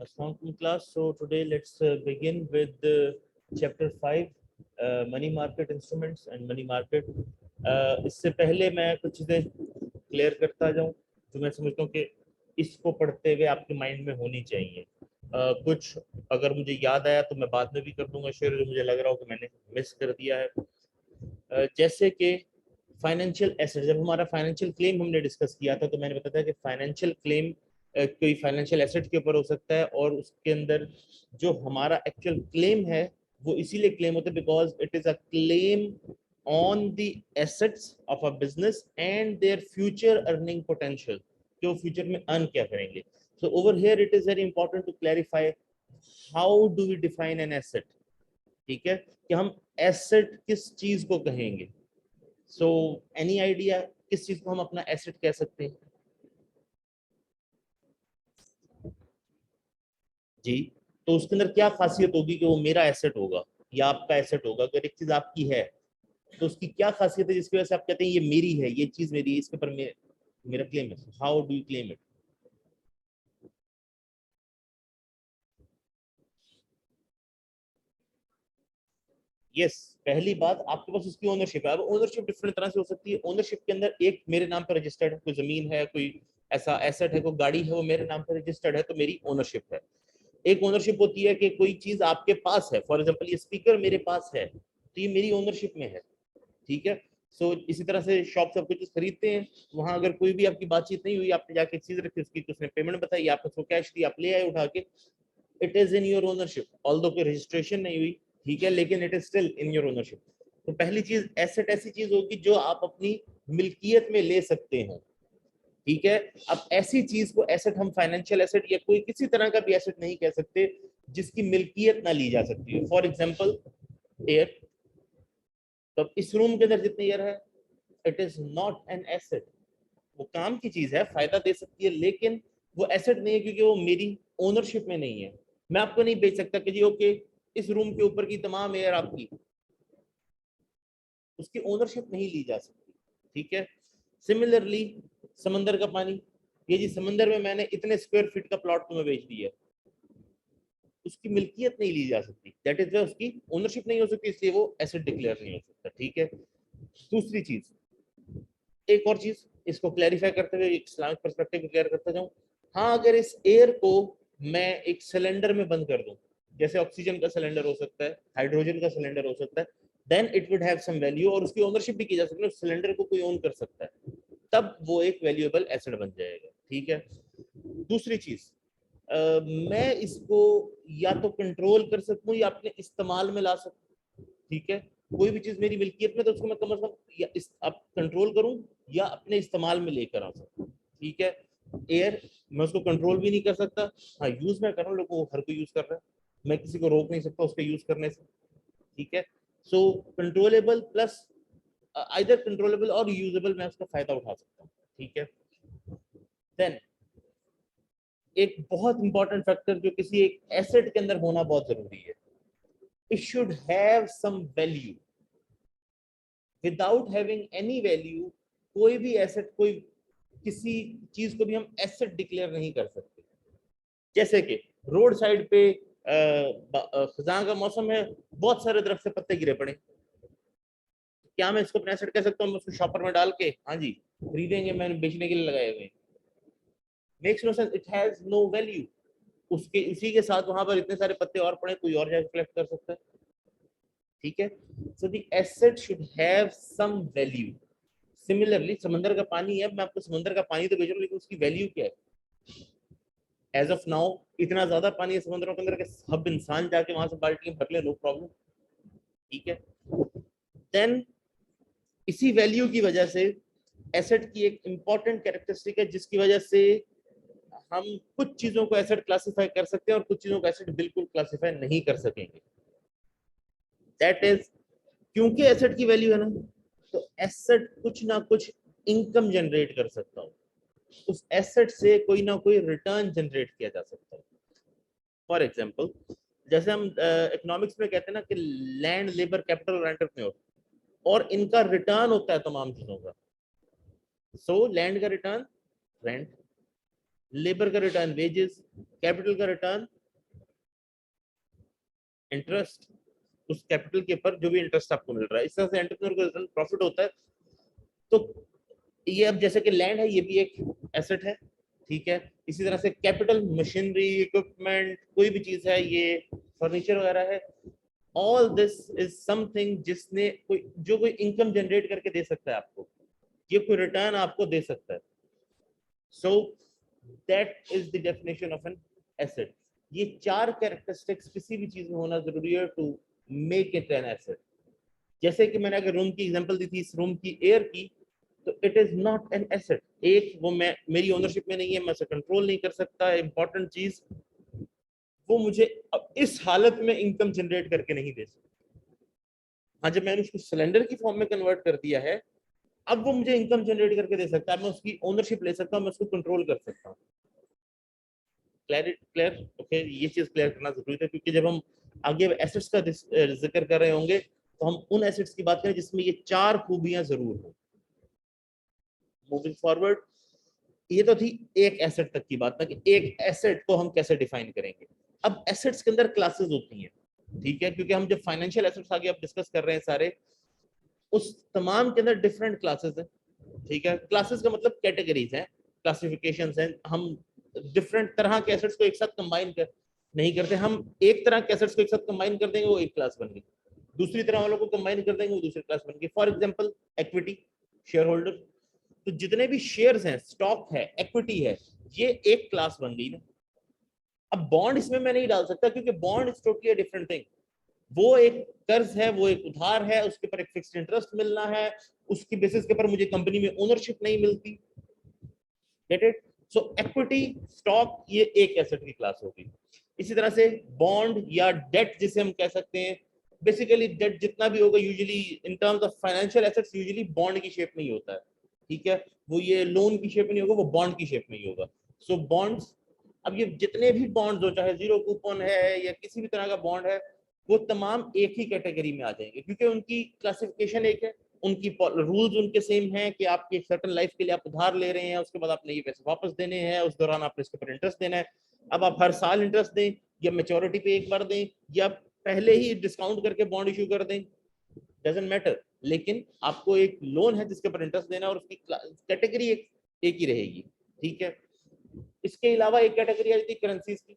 Assalamualaikum class. So today let's begin with chapter 5 money market instruments and money market. इससे पहले मैं कुछ चीज़ें क्लियर करता जाऊं जो मैं समझता हूं कि इसको पढ़ते हुए आपके माइंड में होनी चाहिए। कुछ अगर मुझे याद आया तो मैं बाद में भी कर दूंगा शेयर, जो मुझे लग रहा हो कि मैंने मिस कर दिया है। जैसे कि फाइनेंशियल एसेट, जब हमारा फाइनेंशियल क्लेम हमने डिस्कस किया था तो मैंने बताया था कि फाइनेंशियल क्लेम कोई फाइनेंशियल एसेट के ऊपर हो सकता है और उसके अंदर जो हमारा एक्चुअल क्लेम है वो इसीलिए क्लेम होता है because it is a claim on the assets of a business and their future earning potential, जो फ्यूचर में अर्न क्या करेंगे। So over here it is very important to clarify how do we define an asset. ठीक है, कि हम asset किस चीज को कहेंगे। सो एनी आइडिया किस चीज को हम अपना एसेट कह सकते हैं? जी, तो उसके अंदर क्या खासियत होगी कि वो मेरा एसेट होगा या आपका एसेट होगा? अगर एक चीज आपकी है तो उसकी क्या खासियत है जिसकी वजह से आप कहते हैं ये मेरी है, ये चीज मेरी है, इसके ऊपर मेरा क्लेम है? How do you claim it? Yes, पहली बात आपके पास उसकी ओनरशिप है। अब ओनरशिप डिफरेंट तरह से हो सकती है। ओनरशिप के अंदर एक मेरे नाम पर रजिस्टर्ड है, कोई जमीन है, कोई ऐसा एसेट है, कोई गाड़ी है, वो मेरे नाम पर रजिस्टर्ड है तो मेरी ओनरशिप है। एक ओनरशिप होती है कि कोई चीज आपके पास है, फॉर एग्जांपल ये स्पीकर मेरे पास है तो ये मेरी ओनरशिप में है। ठीक है। सो इसी तरह से शॉप से आप कोई चीज खरीदते हैं, वहां अगर कोई भी आपकी बातचीत नहीं हुई, आपने जाके चीज रखी, उसकी उसने पेमेंट बताई, आपने उसको कैश दी, आप ले आए उठा के, it is in your ownership. Although कोई रजिस्ट्रेशन नहीं हुई, ठीक है, लेकिन it is still in your ownership. तो पहली चीज, एसेट ऐसी चीज होगी जो आप अपनी मिल्कियत में ले सकते हैं। ठीक है। अब ऐसी चीज को एसेट, हम फाइनेंशियल एसेट या कोई किसी तरह का भी एसेट नहीं कह सकते जिसकी मिल्कियत ना ली जा सकती है। For example air. तो इस रूम के अंदर जितनी एयर है, it is not an asset. वो काम की चीज है, फायदा दे सकती है, लेकिन वो एसेट नहीं है क्योंकि वो मेरी ओनरशिप में नहीं है। मैं आपको नहीं बेच सकता कि जी ओके इस रूम के ऊपर की तमाम एयर आपकी, उसकी ओनरशिप नहीं ली जा सकती। ठीक है। सिमिलरली समंदर का पानी, ये जी समंदर में मैंने इतने स्क्वायर फीट का प्लॉट तुम्हें बेच दिया, उसकी मिल्कियत नहीं ली जा सकती, दैट इज उसकी ओनरशिप नहीं हो सकती, इसलिए वो एसेट डिक्लेयर नहीं हो सकता। ठीक है। दूसरी चीज, एक और चीज इसको क्लैरिफाई करते हुए इस्लामिक पर्सपेक्टिव क्लियर करता जाऊं। हाँ, अगर इस एयर को मैं एक सिलेंडर में बंद कर दूं, जैसे ऑक्सीजन का सिलेंडर हो सकता है, हाइड्रोजन का सिलेंडर हो सकता है, then it would have some value और उसकी ओनरशिप भी की जा सकती है, उस सिलेंडर को कोई ओन कर सकता है, तब वो एक वैल्यूएबल एसेट बन जाएगा। ठीक है। दूसरी चीज, मैं इसको या तो कंट्रोल कर सकूं या अपने इस्तेमाल में ला सकूं। ठीक है। कोई भी चीज मेरी मिल्कियत में तो उसको मैं कम से कम या अब कंट्रोल करूं या अपने इस्तेमाल में लेकर आ सकूं। ठीक है। एयर, मैं उसको कंट्रोल भी नहीं कर सकता, हाँ यूज मैं कर रहा हूँ, लोगों को हर कोई यूज कर रहा है, मैं किसी को रोक नहीं सकता उसके यूज करने से। ठीक है। सो कंट्रोलेबल प्लस आइदर कंट्रोलेबल और यूजेबल, मैं उसका फायदा उठा सकता हूँ। ठीक है। देन एक बहुत इंपॉर्टेंट फैक्टर जो किसी एक एसेट के अंदर होना बहुत जरूरी है, it should have some value. Without having any value कोई भी एसेट, कोई किसी चीज को भी हम एसेट डिक्लेयर नहीं कर सकते। जैसे कि रोड साइड पे खजां का मौसम है, बहुत सारे दरख्त से पत्ते गिरे पड़े, क्या मैं इसको अपना एसेट कह सकता हूँ? मैं उसको शॉपर में डाल के, हाँ जी खरीदेंगे, मैंने बेचने के लिए लगाए हुए, makes no sense, it has no value. उसके उसी के साथ वहां पर इतने सारे पत्ते और पड़े, कोई और जाकर कलेक्ट कर सकता है। ठीक है। So the asset should have some value. Similarly समंदर का पानी है, मैं आपको समंदर का पानी तो बेच रहा हूँ, लेकिन उसकी वैल्यू क्या है? एज ऑफ नाउ इतना ज्यादा पानी है समुद्रों के अंदर कि सब इंसान जाके वहां से बाल्टी भर ले, नो प्रॉब्लम। ठीक है। देन इसी वैल्यू की वजह से एसेट की एक इंपॉर्टेंट कैरेक्टरिस्टिक है जिसकी वजह से हम कुछ चीजों को एसेट क्लासिफाई कर सकते हैं और कुछ चीजों को एसेट बिल्कुल क्लासिफाई नहीं कर सकेंगे। दैट इज, क्योंकि एसेट की वैल्यू है ना, तो एसेट कुछ ना कुछ इनकम जनरेट कर सकता हूँ, उस एसेट से कोई ना कोई रिटर्न जनरेट किया जा सकता है। फॉर एग्जाम्पल, जैसे हम इकोनॉमिक्स में कहते हैं ना कि लैंड, लेबर, कैपिटल और एंटरप्रेन्योर, और इनका रिटर्न होता है तमाम चीजों का। सो लैंड का रिटर्न रेंट, लेबर का रिटर्न वेजेस, कैपिटल का रिटर्न इंटरेस्ट, उस कैपिटल के ऊपर जो भी इंटरेस्ट आपको मिल रहा है। इस तरह से एंटरप्रेन्योर का रिटर्न प्रॉफिट होता है। तो ये अब जैसे कि लैंड है, ये भी एक एसेट है, ठीक है। इसी तरह से कैपिटल, मशीनरी, इक्विपमेंट, कोई भी चीज है, ये फर्नीचर वगैरह है, ऑल दिस इज समथिंग जिसने कोई इनकम जनरेट करके दे सकता है आपको, ये कोई रिटर्न आपको दे सकता है। सो that is the definition of an asset. ये चार कैरेक्टरिस्टिक्स किसी भी चीज में होना जरूरी है to make it an asset. जैसे कि मैंने अगर रूम की एग्जांपल दी थी, इस रूम की एयर की, तो it is not an asset. एक, वो मैं मेरी ओनरशिप में नहीं है, मैं उसे कंट्रोल नहीं कर सकता। इंपॉर्टेंट चीज, वो मुझे अब इस हालत में इनकम जनरेट करके नहीं दे सकता। हाँ, जब मैंने उसको सिलेंडर की फॉर्म में कन्वर्ट कर दिया है, अब वो मुझे इनकम जनरेट करके दे सकता है, मैं उसकी ओनरशिप ले सकता हूँ, मैं उसको कंट्रोल कर सकता हूँ। क्लियर ओके, ये चीज क्लियर करना जरूरी है, क्योंकि जब हम आगे एसेट्स का जिक्र कर रहे होंगे, तो हम उन एसेट्स की बात करें जिसमें ये चार खूबियां जरूर हो। मूविंग फॉरवर्ड, ये तो थी एक एसेट तक की बात ना, कि एक एसेट को हम कैसे डिफाइन करेंगे। अब एसेट्स के अंदर क्लासेस होती हैं, ठीक है, क्योंकि हम जब फाइनेंशियल एसेट्स आगे अब डिस्कस कर रहे हैं सारे, उस तमाम के अंदर डिफरेंट क्लासेस हैं, ठीक है। क्लासेस का मतलब कैटेगरीज हैं, क्लासिफिकेशंस हैं। हम डिफरेंट तरह के एसेट्स को एक साथ कंबाइन कर नहीं करते। हम एक तरह के एसेट्स को एक साथ कंबाइन कर देंगे, वो एक क्लास बन गई, दूसरी तरह वालों को कंबाइन कर देंगे, वो दूसरी क्लास बन गई। For example equity, share holder, तो जितने भी शेयर्स हैं, स्टॉक है, इक्विटी है, ये एक क्लास बन गई ना। अब बॉन्ड इसमें मैं नहीं डाल सकता, क्योंकि bond is totally different thing. वो एक कर्ज है, वो एक उधार है, उसके ऊपर एक फिक्स्ड इंटरेस्ट मिलना है, उसकी बेसिस के ऊपर मुझे कंपनी में ओनरशिप नहीं मिलती। Get it? So equity, stock, ये एक एसेट की क्लास होगी। इसी तरह से बॉन्ड या डेट जिसे हम कह सकते हैं, बेसिकली डेट जितना भी होगा usually in terms of financial assets usually bond की शेप में ही होता है, ठीक है। वो ये लोन की शेप में नहीं होगा, वो बॉन्ड की शेप में ही होगा। सो बॉन्ड्स, अब ये जितने भी बॉन्ड्स हो, चाहे जीरो कूपन है या किसी भी तरह का बॉन्ड है, वो तमाम एक ही कैटेगरी में आ जाएंगे, क्योंकि उनकी क्लासिफिकेशन एक है, उनकी रूल्स उनके सेम हैं कि आपकी एक सर्टेन लाइफ के लिए आप उधार ले रहे हैं, उसके बाद आपने ये पैसे वापस देने हैं, उस दौरान आपने इसके ऊपर इंटरेस्ट देना है। अब आप हर साल इंटरेस्ट दें, या मेच्योरिटी पे एक बार दें, या पहले ही डिस्काउंट करके बॉन्ड इशू कर दें, डजंट मैटर, लेकिन आपको एक लोन है जिसके ऊपर इंटरेस्ट देना है, और उसकी कैटेगरी एक ही रहेगी, ठीक है। इसके अलावा एक कैटेगरी आ जाती है करेंसीज की।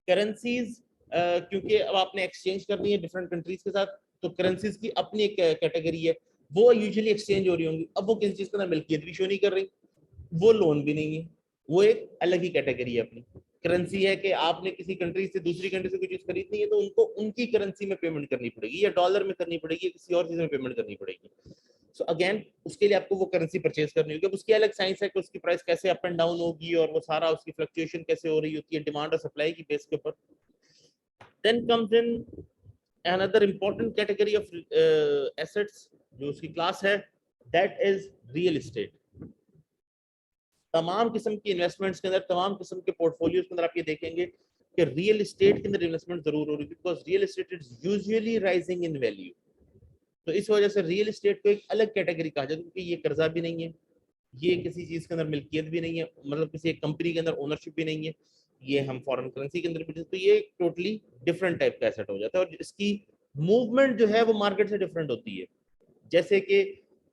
करेंसीज, क्योंकि अब आपने एक्सचेंज करनी है डिफरेंट कंट्रीज के साथ, तो करेंसीज की अपनी एक कैटेगरी है, वो यूजुअली एक्सचेंज हो रही होंगी। अब वो किसी चीज के अंदर मिल्कियत भी शो नहीं कर रही, वो लोन भी नहीं है, वो एक अलग ही कैटेगरी है अपनी। करेंसी है कि आपने किसी कंट्री से दूसरी कंट्री से कोई चीज खरीदनी है, तो उनको उनकी करेंसी में पेमेंट करनी पड़ेगी, या डॉलर में करनी पड़ेगी, या किसी और चीज में पेमेंट करनी पड़ेगी। सो अगेन, उसके लिए आपको वो करेंसी परचेज करनी होगी। अब उसकी अलग साइंस है कि उसकी प्राइस कैसे अप एंड डाउन होगी, और वो सारा उसकी फ्लक्चुएशन कैसे हो रही होती है डिमांड और सप्लाई की बेस के ऊपर। Then comes in another important category of assets, जो उसकी क्लास है, that is real estate। तमाम किस्म की इन्वेस्टमेंट्स के अंदर, तमाम किस्म के पोर्टफोलियोज के अंदर आप ये देखेंगे कि रियल एस्टेट के अंदर इन्वेस्टमेंट जरूर हो रही है, because real estate is usually rising in value. तो इस वजह से रियल एस्टेट को एक अलग कैटेगरी कहा जाता है, क्योंकि ये कर्जा भी नहीं है, ये किसी चीज के अंदर मिल्कियत भी नहीं है, मतलब किसी एक कंपनी के अंदर ओनरशिप भी नहीं है, ये हम फॉरेन करेंसी के अंदर भी, तो ये टोटली डिफरेंट टाइप का एसेट हो जाता है। और इसकी मूवमेंट जो है वो मार्केट से डिफरेंट होती है। जैसे कि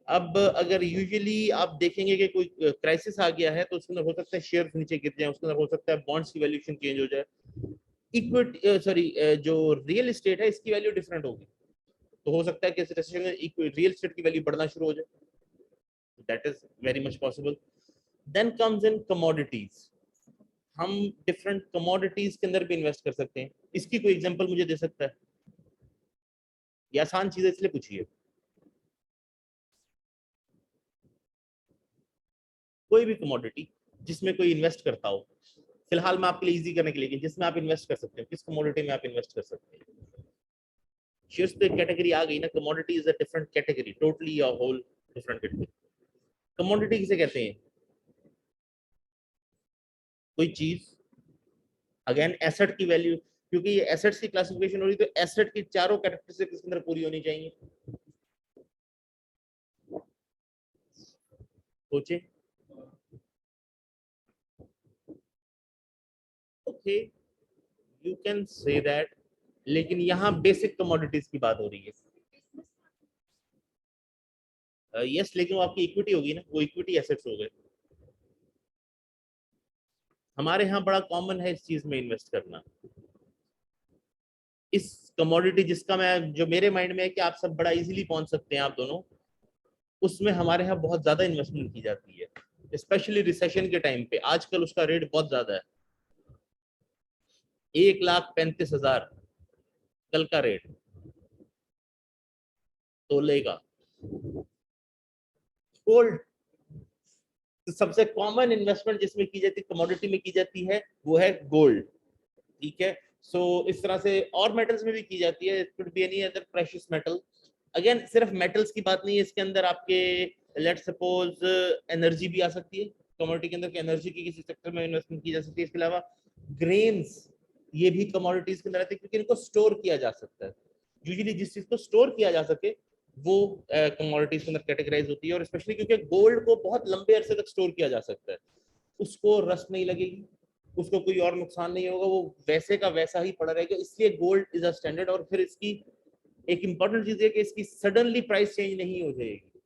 अब अगर यूजुअली आप देखेंगे कि कोई क्राइसिस आ गया है, तो उसके अंदर हो सकता है शेयर नीचे गिर जाए, उसके अंदर हो सकता है बॉन्ड्स की वैल्यूएशन चेंज हो जाए। इक्विटी सॉरी जो रियल एस्टेट है, इसकी वैल्यू डिफरेंट होगी, तो हो सकता है कि रिसेशन में रियल एस्टेट की वैल्यू बढ़ना शुरू हो जाए, that is very much possible. Then comes in commodities. हम डिफरेंट कमोडिटीज के अंदर भी इन्वेस्ट कर सकते हैं। इसकी कोई एग्जांपल मुझे दे सकता है? ये आसान चीज है, इसलिए पूछिए। कोई भी कमोडिटी जिसमें कोई इन्वेस्ट करता हो, फिलहाल मैं आपके लिए इजी करने के लिए, जिसमें आप इन्वेस्ट कर सकते हो, किस कमोडिटी में आप इन्वेस्ट कर सकते हैं। शेयर्स तो एक कैटेगरी आ गई ना, commodity is a different category, totally a whole different category. Commodity किसे कहते हैं? कोई चीज, अगेन एसेट की वैल्यू, क्योंकि ये एसेट्स की क्लासिफिकेशन हो रही है, तो एसेट की चारों कैरेक्टरिस्टिक्स इसके अंदर पूरी होनी चाहिए। सोचे, okay, you can say that, लेकिन यहाँ बेसिक कमोडिटीज की बात हो रही है। यस, लेकिन वो आपकी इक्विटी होगी ना, वो इक्विटी एसेट्स हो गए। हमारे यहाँ बड़ा कॉमन है इस चीज में इन्वेस्ट करना, इस कमोडिटी जिसका मैं, जो मेरे माइंड में है कि आप सब बड़ा इजीली पहुंच सकते हैं आप दोनों, उसमें हमारे यहाँ बहुत ज्यादा इन्वेस्टमेंट की जाती है, स्पेशली रिसेशन के टाइम पे। आजकल उसका रेट बहुत ज्यादा है, 1,35,000 कल का रेट तोले का। गोल्ड सबसे कॉमन इन्वेस्टमेंट जिसमें की जाती है, कमोडिटी में की जाती है, वो है गोल्ड। ठीक है, सो इस तरह से और मेटल्स में भी की जाती है, it could be any other precious metal. Again सिर्फ मेटल्स की बात नहीं है इसके अंदर, आपके लेट सपोज एनर्जी भी आ सकती है कमोडिटी के अंदर, कि एनर्जी की किसी सेक्टर में इन्वेस्टमेंट की जा सकती है। इसके अलावा ग्रेन्स, ये भी कमोडिटीज के अंदर आते हैं, क्योंकि इनको स्टोर किया जा सकता है। यूजुअली जिस चीज को स्टोर किया जा सके वो कमोडिटीज के अंदर कैटेगराइज होती है, और स्पेशली क्योंकि गोल्ड को बहुत लंबे अरसे तक स्टोर किया जा सकता है, उसको रस्ट नहीं लगेगी, उसको कोई और नुकसान नहीं होगा, वो वैसे का वैसा ही पड़ा रहेगा, इसलिए गोल्ड इज अ स्टैंडर्ड। और फिर इसकी एक इंपॉर्टेंट चीज है कि इसकी सडनली प्राइस चेंज नहीं हो जाएगी।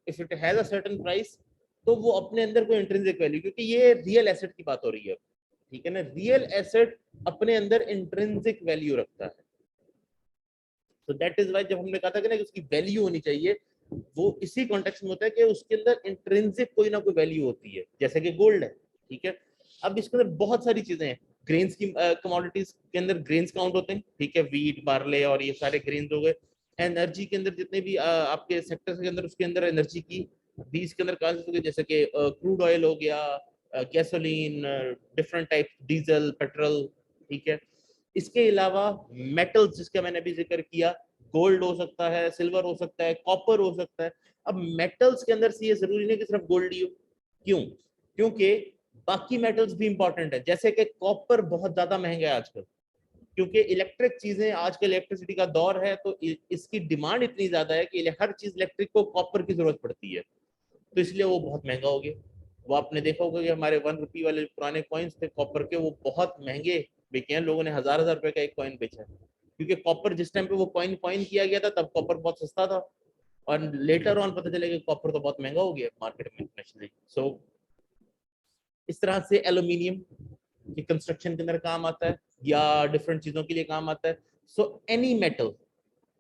If it has a certain price, तो वो अपने अंदर कोई इंट्रिंसिक वैल्यू, क्योंकि ये रियल एसेट की बात हो रही है, ठीक है ना, रियल एसेट अपने अंदर इंट्रिंसिक वैल्यू रखता है। तो दैट इज वाई जब हमने कहा था कि ना कि उसकी वैल्यू होनी चाहिए, वो इसी कॉन्टेक्स्ट में होता है कि उसके अंदर इंट्रिंसिक कोई ना कोई वैल्यू होती है, जैसे कि गोल्ड है। ठीक है, अब इसके अंदर बहुत सारी चीजें हैं, ग्रेन्स की कमोडिटीज के अंदर ग्रेन्स काउंट होते हैं, ठीक है, वीट, बार्ले और ये सारे ग्रेन्स हो गए। एनर्जी के अंदर जितने भी आपके सेक्टर्स के अंदर, उसके अंदर एनर्जी की भी इसके अंदर कहा सकते, जैसे कि क्रूड ऑयल हो गया, gasoline, different type, diesel, petrol. ठीक है, इसके अलावा मेटल्स जिसका मैंने अभी जिक्र किया, गोल्ड हो सकता है, सिल्वर हो सकता है, कॉपर हो सकता है। अब मेटल्स के अंदर से ये जरूरी नहीं कि सिर्फ गोल्ड ही हो, क्यों? क्योंकि बाकी मेटल्स भी इंपॉर्टेंट है, जैसे कि कॉपर बहुत ज्यादा महंगा है आजकल, क्योंकि इलेक्ट्रिक चीजें, आजकल इलेक्ट्रिसिटी का दौर है, तो इसकी डिमांड इतनी ज्यादा है कि हर चीज इलेक्ट्रिक को कॉपर की जरूरत पड़ती है, तो इसलिए वो बहुत महंगा हो गया। वो आपने देखा होगा कि हमारे 1 रुपी वाले पुराने कॉइन्स थे कॉपर के, वो बहुत महंगे बिके हैं, लोगों ने हजार हजार रुपए का एक कॉइन बेचा है, क्योंकि कॉपर जिस टाइम पे वो कॉइन कॉइन किया गया था तब कॉपर बहुत सस्ता था, और लेटर ऑन पता चलेगा कॉपर तो बहुत महंगा हो गया मार्केट में इंटरनेशनली। सो इस तरह से एल्यूमिनियम की कंस्ट्रक्शन के अंदर काम आता है, या डिफरेंट चीजों के लिए काम आता है। सो एनी मेटल,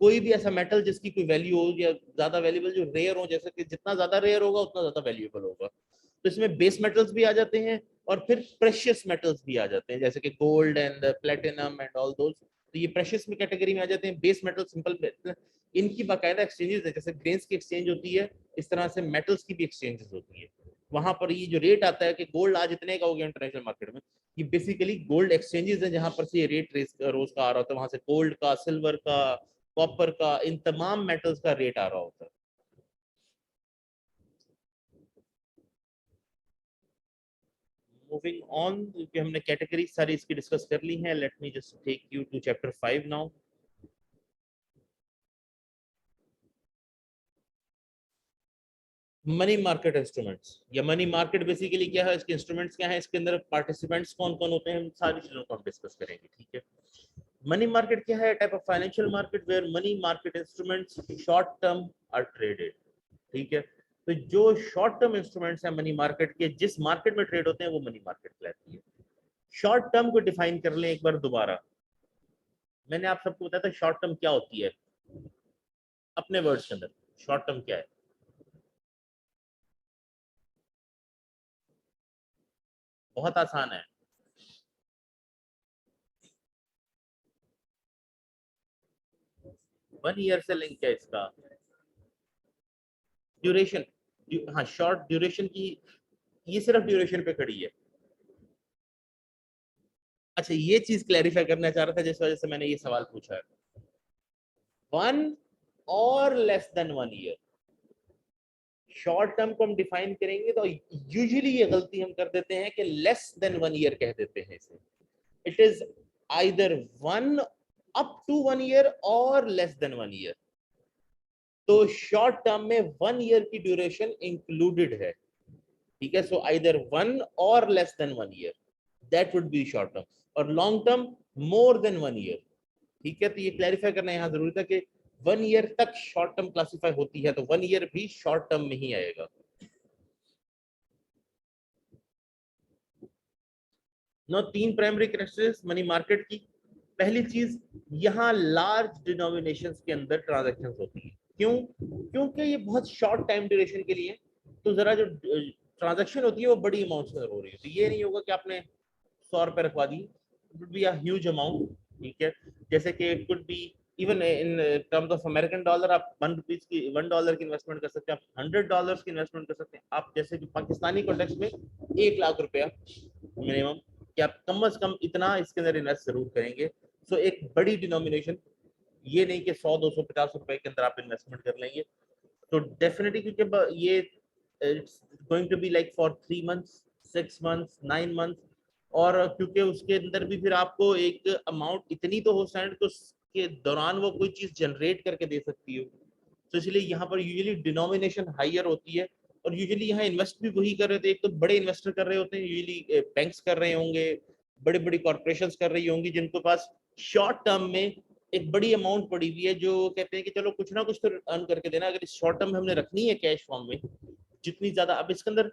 कोई भी ऐसा मेटल जिसकी कोई वैल्यू हो, या ज्यादा वैल्यूबल जो रेयर हो, जैसे कि जितना ज्यादा रेयर होगा उतना ज्यादा वैल्यूएबल होगा, तो इसमें बेस मेटल्स भी आ जाते हैं, और फिर प्रेशियस मेटल्स भी आ जाते हैं, जैसे कि gold and platinum and all those. तो ये प्रेशियस में कैटेगरी में आ जाते हैं। बेस मेटल, सिंपल मेटल, इनकी बाकायदा एक्सचेंजेस है, जैसे ग्रेन्स की एक्सचेंज होती है, इस तरह से मेटल्स की भी एक्सचेंजेस होती है। वहां पर ये जो रेट आता है कि गोल्ड आज इतने का हो गया इंटरनेशनल मार्केट में, ये बेसिकली गोल्ड एक्सचेंजेस है, जहां पर से ये रेट रोज का आ रहा होता है, वहां से गोल्ड का, सिल्वर का, कॉपर का, इन तमाम मेटल्स का रेट आ रहा होता है। मूविंग ऑन, क्योंकि हमने कैटेगरी सारी इसकी डिस्कस कर ली हैं, let me just take you to chapter 5 now. Money market instruments, या मनी मार्केट बेसिकली क्या है, इसके इंस्ट्रूमेंट्स क्या है, इसके अंदर पार्टिसिपेंट्स कौन कौन होते हैं, हम सारी चीजों को हम डिस्कस करेंगे। ठीक है, मनी मार्केट क्या है? Type of financial market where money market instruments short term are traded. ठीक है, तो जो शॉर्ट टर्म इंस्ट्रूमेंट्स हैं मनी मार्केट के, जिस मार्केट में ट्रेड होते हैं, वो मनी मार्केट कहलाती है। शॉर्ट टर्म को डिफाइन कर लें एक बार दोबारा। मैंने आप सबको बताया था शॉर्ट टर्म क्या होती है, अपने वर्ड्स के अंदर शॉर्ट टर्म क्या है? बहुत आसान है। 1 ईयर से लिंक है इसका, ड्यूरेशन। हाँ, शॉर्ट ड्यूरेशन की, ये सिर्फ ड्यूरेशन पे खड़ी है। अच्छा, ये चीज क्लैरिफाई करना चाह रहा था, जिस वजह से मैंने ये सवाल पूछा है। 1 or less than 1 year, short term को हम डिफाइन करेंगे तो यूजुअली ये गलती हम कर देते हैं कि लेस देन 1 ईयर कह देते हैं इसे। It is either 1 up to 1 year और लेस देन 1 ईयर। तो शॉर्ट टर्म में 1 ईयर की ड्यूरेशन इंक्लूडेड है। ठीक है, सो either 1 or less than 1 year, that would be short term, और long term more than 1 year. ठीक है, तो ये क्लैरिफाई करना यहाँ जरूरी था कि 1 ईयर तक शॉर्ट टर्म क्लासिफाई होती है, तो 1 ईयर भी शॉर्ट टर्म में ही आएगा। Know 3 primary characteristics money market की। पहली चीज, यहाँ लार्ज डिनोमिनेशंस के अंदर ट्रांजैक्शंस होती है। क्यों? क्योंकि ये बहुत शॉर्ट टाइम ड्यूरेशन के लिए, तो जरा जो ट्रांजैक्शन होती है वो बड़ी अमाउंट से हो रही है, तो ये नहीं होगा कि आपने 100 रुपए रखवा दी, it would be a huge amount. ठीक है, जैसे कि it could be even in terms of American dollar, आप $1 की इन्वेस्टमेंट कर सकते हैं, आप $100 की इन्वेस्टमेंट कर सकते हैं, आप जैसे कि पाकिस्तानी कॉन्टेक्स्ट में 1 लाख रुपया मिनिमम, कि आप कम से कम इतना इसके अंदर इन्वेस्ट जरूर करेंगे। सो एक बड़ी डिनोमिनेशन, ये नहीं कि 100, 200, 50 रुपए के अंदर आप इन्वेस्टमेंट कर लेंगे। तो डेफिनेटली, क्योंकि ये it's going to be like for 3 months, 6 months, 9 months, और क्योंकि उसके अंदर भी फिर आपको एक अमाउंट इतनी तो हो स्टैंड, तो उसके दौरान वो कोई चीज जनरेट करके दे सकती हो, तो इसलिए यहाँ पर यूजुअली डिनोमिनेशन हाइयर होती है। और यूजुअली यहाँ इन्वेस्ट भी वही कर रहे थे, एक तो बड़े इन्वेस्टर कर रहे होते हैं, यूजुअली बैंक्स कर रहे होंगे, बड़ी बड़ी कॉर्पोरेशंस कर रही होंगी, जिनके पास शॉर्ट टर्म में एक बड़ी अमाउंट पड़ी हुई है, जो कहते हैं कि चलो कुछ ना कुछ तो अर्न करके देना, अगर इस शॉर्ट टर्म में हमने रखनी है कैश फॉर्म में जितनी ज्यादा। अब इसके अंदर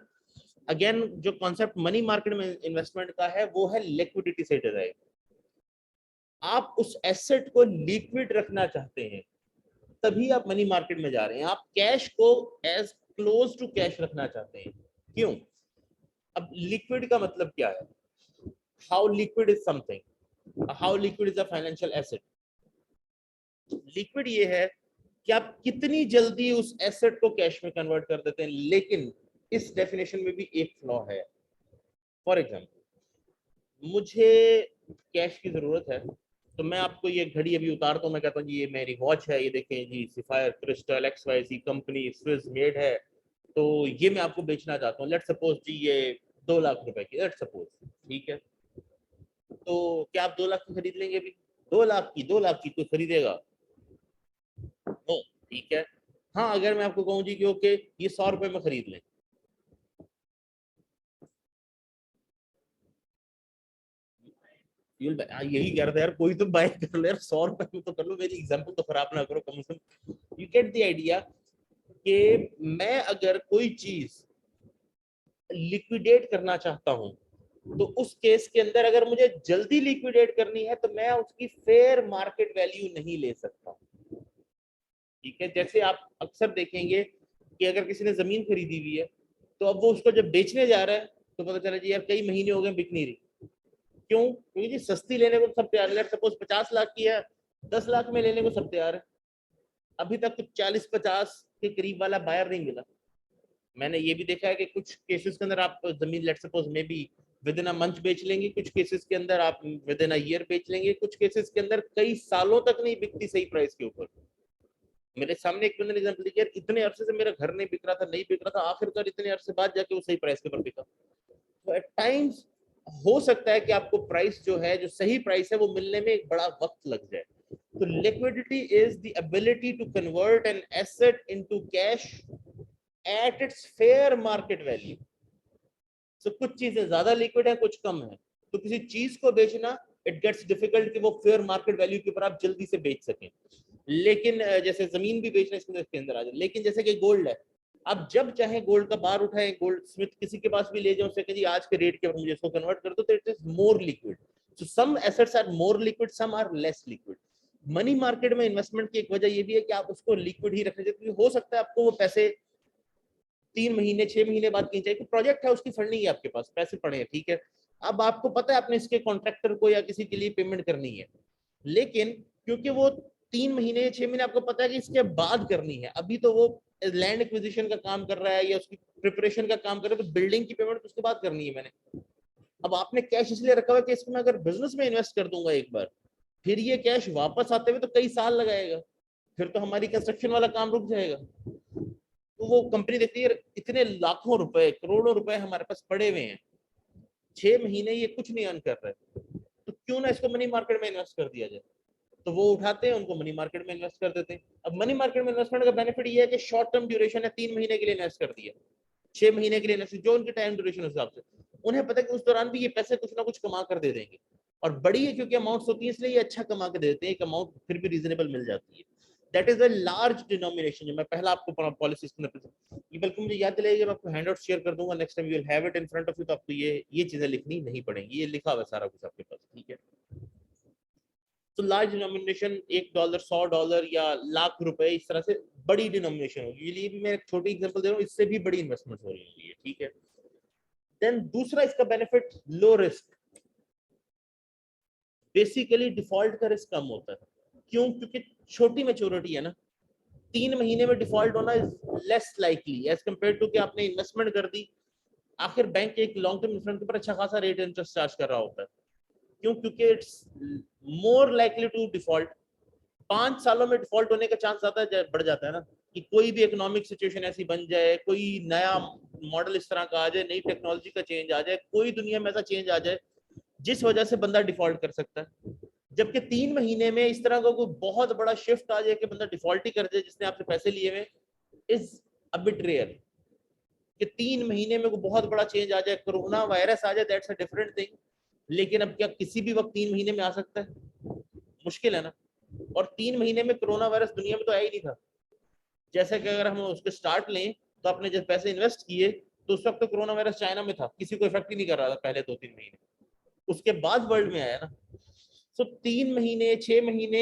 अगेन जो कॉन्सेप्ट मनी मार्केट में इन्वेस्टमेंट का है वो है लिक्विडिटी से ड्राइव। आप उस एसेट को लिक्विड रखना चाहते हैं, तभी आप मनी मार्केट में जा रहे हैं। आप कैश को एज क्लोज टू कैश रखना चाहते हैं। क्यों? अब लिक्विड का मतलब क्या है? How liquid is something, how liquid is a financial asset. Liquid ये है कि आप कितनी जल्दी उस एसेट को कैश में कन्वर्ट कर देते हैं, लेकिन इस डेफिनेशन में भी एक फ्लॉ है। फॉर एग्जाम्पल, मुझे कैश की जरूरत है, तो मैं आपको ये घड़ी अभी उतारता हूँ, मैं कहता हूँ जी ये मेरी वॉच है, ये देखें जी sapphire crystal XYZ company Swiss made है, तो ये मैं आपको बेचना चाहता हूँ। लेट्स सपोज जी ये 2 लाख रुपए की, लेट्स सपोज, ठीक है, तो क्या आप 2 लाख की खरीद लेंगे? अभी 2 लाख की कोई खरीदेगा? नो। ठीक है, हाँ, अगर मैं आपको कहूँ जी कि ओके ये 100 रुपए में खरीद लें, यही कह रहा था यार, कोई तो बाय कर लो यार, 100 रुपए में तो कर लो, मेरी एग्जाम्पल तो खराब ना करो कम से कम। यू गेट द आइडिया कि मैं अगर कोई चीज लिक्विडेट करना चाहता हूं, तो उस केस के अंदर अगर मुझे जल्दी लिक्विडेट करनी है, तो मैं उसकी फेयर मार्केट वैल्यू नहीं ले सकता। ठीक है, जैसे आप अक्सर देखेंगे कि अगर किसी ने जमीन खरीदी हुई है, तो अब वो उसको जब बेचने जा रहा है, तो पता चला जी यार कई महीने हो गए बिक नहीं रही। क्यों? क्योंकि जी सस्ती लेने को सब तैयार है, सपोज 50 लाख की है, 10 लाख में लेने को सब तैयार है। अभी तक कुछ 40-50 के करीब वाला बायर नहीं मिला। मैंने ये भी देखा है कि कुछ केसेस के अंदर आप जमीन लेट सपोज में भी विद इन अ मंथ बेच लेंगे, कुछ केसेस के अंदर आप विद इन अ ईयर बेच लेंगे, कुछ केसेस के अंदर कई सालों तक नहीं बिकती सही प्राइस के ऊपर। मेरे सामने एक बंदे ने एग्जांपल दिया, इतने अरसे से मेरा घर नहीं बिक रहा था, नहीं बिक रहा था, आखिरकार इतने अरसे बाद जाके वो सही प्राइस के ऊपर बिका। तो एट टाइम्स हो सकता है कि आपको प्राइस जो है, जो सही प्राइस है, वो मिलने में एक बड़ा वक्त लग जाए। तो liquidity is the ability to convert an asset into cash at its fair market value. So कुछ चीजें ज्यादा लिक्विड है, कुछ कम है, तो किसी चीज को बेचना इट गेट्स डिफिकल्ट कि वो फेयर मार्केट वैल्यू के ऊपर आप जल्दी से बेच सकें। लेकिन जैसे जमीन भी बेचना इसके अंदर आ जाए, लेकिन जैसे कि गोल्ड है, आप जब चाहे गोल्ड का बार उठाए, गोल्ड स्मिथ किसी के पास भी ले जाओ, उससे जी आज के रेट के ऊपर मुझे इसको कन्वर्ट कर दो, तो it is more liquid. So some assets are more liquid, some are less liquid. Money market में इन्वेस्टमेंट की एक वजह ये भी है कि आप उसको लिक्विड ही रखने चाहिए, हो सकता है आपको वो पैसे 3 महीने 6 महीने बाद कहीं चाहिए, प्रोजेक्ट है उसकी फंडिंग है, आपके पास पैसे पड़े हैं, ठीक है, अब आपको पता है आपने इसके कॉन्ट्रैक्टर को या किसी के लिए पेमेंट करनी है, लेकिन क्योंकि वो 3 महीने 6 महीने आपको पता है कि इसके बाद करनी है, अभी तो वो लैंड एक्विजिशन का काम कर रहा है या उसकी प्रिपरेशन का काम कर रहा है, तो बिल्डिंग की पेमेंट उसके बाद करनी है मैंने। अब आपने कैश इसलिए रखा हुआ है कि इसको मैं अगर बिजनेस में इन्वेस्ट कर दूंगा एक बार, फिर ये कैश वापस आते हुए तो कई साल लगाएगा, फिर तो हमारी कंस्ट्रक्शन वाला काम रुक जाएगा। तो वो कंपनी देखती है इतने लाखों रुपए करोड़ों रुपए हमारे पास पड़े हुए हैं, 6 महीने ये कुछ नहीं अर्न कर रहे, तो क्यों ना इसको मनी मार्केट में इन्वेस्ट कर दिया जाए। तो वो उठाते हैं, उनको मनी मार्केट में इन्वेस्ट कर देते हैं। अब मनी मार्केट में इन्वेस्टमेंट का बेनिफिट ये है कि शॉर्ट टर्म ड्यूरेशन है, 3 महीने के लिए इन्वेस्ट कर दिया, 6 महीने के लिए इन्वेस्ट, जो उनकी टाइम ड्यूरेशन हिसाब से, उन्हें पता है कि उस दौरान भी ये पैसे कुछ ना कुछ कमा कर दे देंगे, और बड़ी है क्योंकि अमाउंट्स होती है इसलिए ये अच्छा कमा के देते हैं, एक अमाउंट फिर भी रीजनेबल मिल जाती है। That is a large denomination. जो मैं पहला आपको पॉलिसी ये, बल्कि मुझे याद दिलाइए, मैं आपको हैंडआउट शेयर कर दूंगा next time, you will have it in front of you, तो आपको ये चीजें लिखनी नहीं पड़ेंगी, ये लिखा हुआ सारा कुछ आपके पास, ठीक है। तो लार्ज डिनोमिनेशन, $1, $100 या लाख रुपए, इस तरह से बड़ी डिनोमिनेशन होगी। ये भी मैं एक छोटी एग्जांपल दे रहा हूँ, इससे भी बड़ी इन्वेस्टमेंट हो रही होगी, ठीक है। देन दूसरा इसका benefit, low risk. Basically default का रिस्क कम होता है। क्यों? क्योंकि छोटी मैच्योरिटी है ना, 3 महीने में डिफॉल्ट होना is less likely as compare to कि आपने इन्वेस्टमेंट कर दी। आखिर बैंक एक लॉन्ग टर्म इन्वेस्टमेंट के ऊपर अच्छा खासा रेट इंटरेस्ट चार्ज कर रहा होता है। क्यों? क्योंकि it's more likely to default. 5 सालों में डिफॉल्ट होने का चांस ज्यादा बढ़ जाता है ना, कि कोई भी इकोनॉमिक सिचुएशन ऐसी बन जाए, कोई नया मॉडल इस तरह का आ जाए, नई टेक्नोलॉजी का चेंज आ जाए, कोई दुनिया में ऐसा चेंज आ जाए जिस वजह से बंदा डिफॉल्ट कर सकता है। जबकि 3 महीने में इस तरह का कोई बहुत बड़ा शिफ्ट आ जाए कि बंदा डिफॉल्ट ही कर दे जिसने आपसे पैसे लिए हुए, इज अ बिट रेयर। कि 3 महीने में कोई बहुत बड़ा चेंज आ जाए, कोरोना वायरस आ जाए, दैट्स अ डिफरेंट थिंग। लेकिन अब क्या किसी भी वक्त 3 महीने में आ सकता है? मुश्किल है ना। और 3 महीने में कोरोना वायरस दुनिया में तो आया ही नहीं था। जैसे कि अगर हम उसके स्टार्ट लें, तो आपने जब पैसे इन्वेस्ट किए तो उस वक्त तो कोरोना वायरस चाइना में था, किसी को इफेक्ट ही नहीं कर रहा था पहले 2-3 महीने। उसके बाद वर्ल्ड में आया ना। सो 3 महीने, 6 महीने,